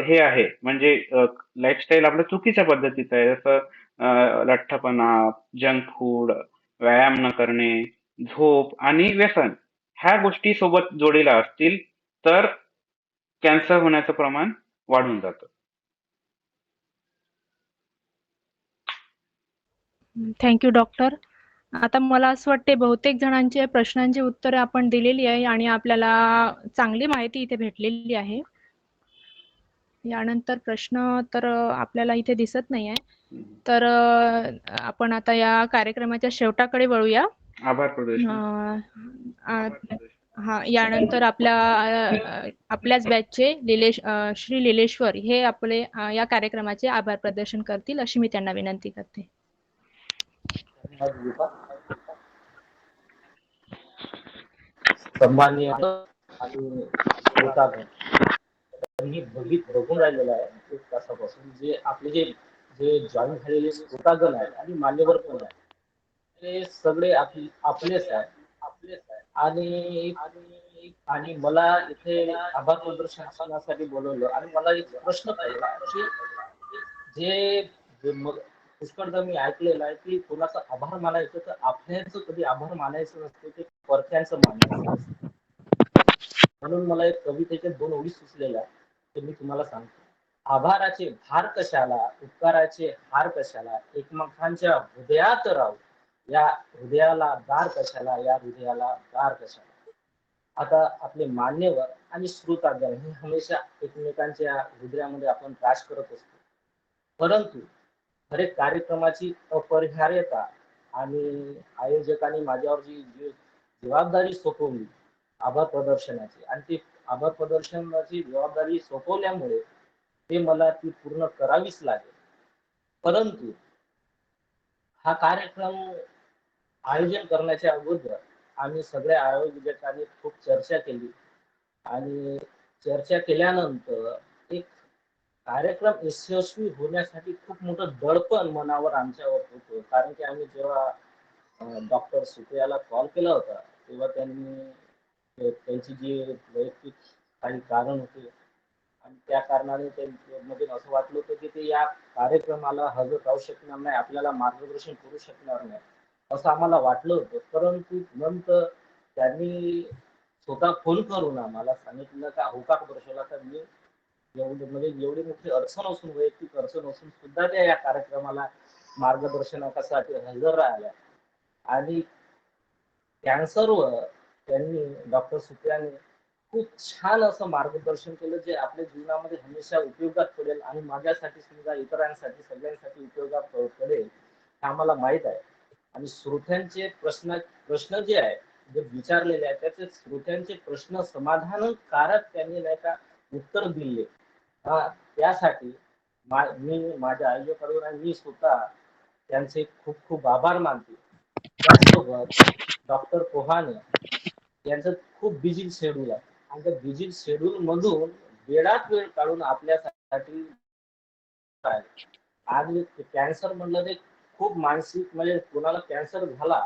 हे आहे म्हणजे लाईफस्टाईल आपलं चुकीच्या पद्धतीचं आहे. जसं लठ्ठपणा, जंक फूड, व्यायाम न करणे, झोप आणि व्यसन ह्या गोष्टी सोबत जोडीला असतील तर कॅन्सर होण्याचं प्रमाण वाढून जातं. Thank you doctor. आता मला असं वाटते बहुतेक जणांच्या प्रश्नांची उत्तरे आपण दिलेली आहे आणि आपल्याला चांगली माहिती इथे भेटलेली आहे. यानंतर प्रश्न तर आपल्याला इथे दिसत नाही आहे. तर आपण आता या कार्यक्रमाच्या शेवटाकडे वळूया. आभार प्रदर्शन. हा, यानंतर आपल्याच बॅचचे श्री लीलेश्वर हे आपले या कार्यक्रमाचे आभार प्रदर्शन करतील अशी मी त्यांना विनंती करते. सन्माननीय आणि बघून राहिलेलं आहे एक तासापासून जे आपले जे जॉईन झालेले श्रोतागण आहेत आणि मान्यवर पण आहेत ते सगळे आपलेच आहेत आणि मला इथे आभार प्रदर्शनासाठी बोलवलं आणि मला एक प्रश्न पडला की जे पुष्कळदा मी ऐकलेलं आहे की कोणाचा आभार मानायचं तर आपल्याचं कधी आभार मानायचं नसतं, ते परक्यांचं मानायचं असतं. म्हणून मला एक कवितेच्या 2 ओळी सुचलेल्या ते मी तुम्हाला सांगतो. आभाराचे भार कशाला, उपकाराचे हार कशाला, एकमेकांच्या हृदयात राहू, या हृदयाला दार कशाला, या हृदयाला दार कशाला. आता आपले मान्यवर आणि श्रोतागण हे हमेशा एकमेकांच्या हृदयामध्ये आपण राज करत असतो. परंतु हरेक कार्यक्रमाची अपरिहार्यता आणि आयोजकांनी माझ्यावर जी जबाबदारी सोपवली आभार प्रदर्शनाची, आणि ती आभार प्रदर्शनाची जबाबदारी सोपवल्यामुळे ते मला ती पूर्ण करावीच लागेल. परंतु हा कार्यक्रम आयोजन करण्याच्या अगोदर आम्ही सगळ्या आयोजकांनी खूप चर्चा केली, आणि चर्चा केल्यानंतर एक कार्यक्रम यशस्वी होण्यासाठी खूप मोठं दडपण मनावर आमच्यावर होतं. कारण की आम्ही जेव्हा डॉक्टर सुप्रियाला कॉल केला होता, तेव्हा त्यांनी त्यांची जी वैयक्तिक काही कारण होते, आणि त्या कारणाने त्यांच्यामध्ये असं वाटलं होतं की ते या कार्यक्रमाला हजर राहू शकणार नाही, आपल्याला मार्गदर्शन करू शकणार नाही, असं आम्हाला वाटलं होतं. परंतु नंतर त्यांनी स्वतः फोन करून आम्हाला सांगितलं का होकार दर्शवला, तर मी एवढी मोठी अडचण असून, वैयक्तिक अडचण असून सुद्धा त्या या कार्यक्रमाला मार्गदर्शनासाठी हजर राहिल्या. आणि कॅन्सरवर त्यांनी, डॉक्टर सुप्रियाने खूप छान असं मार्गदर्शन केलं, जे आपल्या जीवनामध्ये हमेशा उपयोगात पडेल, आणि माझ्यासाठी सुद्धा, इतरांसाठी, सगळ्यांसाठी उपयोगात पडेल हे आम्हाला माहित आहे. आणि श्रोत्यांचे प्रश्न जे आहे, जे विचारलेले आहेत, त्याचे श्रोत्यांचे प्रश्न समाधानकारक त्यांनी नाही का उत्तर दिले. त्यासाठी मी माझ्या आयोजकांकडून आणि मी स्वतः त्यांचे खूप खूप आभार मानते. त्याचसोबत डॉक्टर पोहाने यांचं खूप बिझी शेड्यूल आहे, आणि त्या बिझी शेड्यूल मधून वेळात वेळ काढून आपल्यासाठी आहे. आणि कॅन्सर म्हणलं ते खूप मानसिक, म्हणजे कोणाला कॅन्सर झाला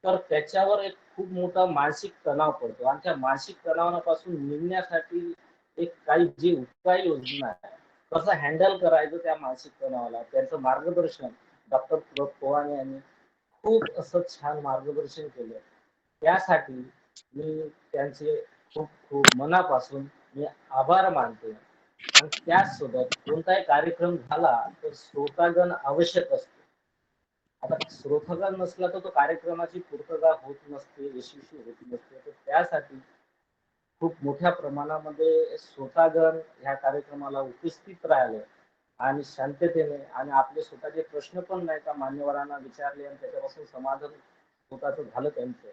तर त्याच्यावर एक खूप मोठा मानसिक तणाव पडतो, आणि त्या मानसिक तणावापासून निघण्यासाठी एक काही जी उपाय योजना आहे, कसं हँडल करायचं त्या मानसिक तणावाला, त्यांचं मार्गदर्शन डॉक्टर पवार यांनी खूप असं छान मार्गदर्शन केलं. त्यासाठी मी त्यांचे खूप खूप मनापासून मी आभार मानतो. आणि त्याचसोबत कोणताही कार्यक्रम झाला तर श्रोतागण आवश्यक असतो. आता श्रोतागण नसला तर तो कार्यक्रमाची पूर्तता होत नसते, यशस्वी होत नसते. तर त्यासाठी खूप मोठ्या प्रमाणामध्ये श्रोतागण ह्या कार्यक्रमाला उपस्थित राहिले, आणि शांततेने, आणि आपले स्वतःचे प्रश्न पण नाही का मान्यवरांना विचारले, आणि त्याच्यापासून समाधान स्वतःच झालं त्यांचं.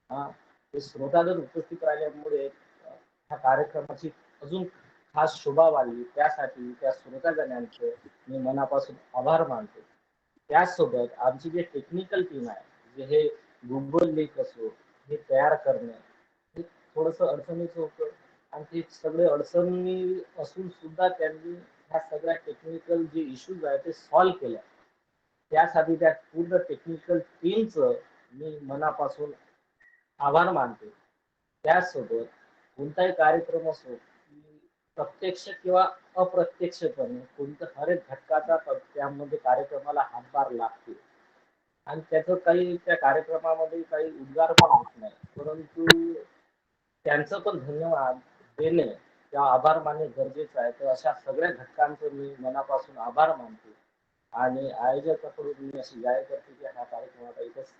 हा, ते श्रोतागण उपस्थित राहिल्यामुळे ह्या कार्यक्रमाची अजून खास शोभा वाढली. त्यासाठी त्या श्रोतागणांचे मी मनापासून आभार मानतो. त्याचसोबत आमची जे टेक्निकल टीम आहे, जे हे गुगल लिंक असो, हे तयार करणे हे थोडंसं अडचणीचं होतं, आणि ते सगळे अडचणी असून सुद्धा त्यांनी ह्या सगळ्या टेक्निकल जे इश्यूज आहेत ते सॉल्व्ह केल्या. त्यासाठी त्या पूर्ण टेक्निकल टीमचं मी मनापासून आभार मानतो. त्याचसोबत कोणताही कार्यक्रम असो, की प्रत्यक्ष किंवा अप्रत्यक्षपणे कोणत्या हर एक घटकाचा त्यामध्ये कार्यक्रमाला हातभार लागतो, आणि त्याचं काही त्या कार्यक्रमामध्ये काही उद्गार पण होत नाही. परंतु त्यांचं पण धन्यवाद देणे किंवा आभार मानणे गरजेचं आहे. तर अशा सगळ्या घटकांचं मी मनापासून आभार मानतो, आणि आयोजकाकडून मी अशी जाहीर करते की हा कार्यक्रम आता इथंच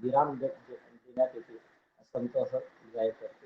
विराम देण्यात येते, संत असं जाहीर करतो.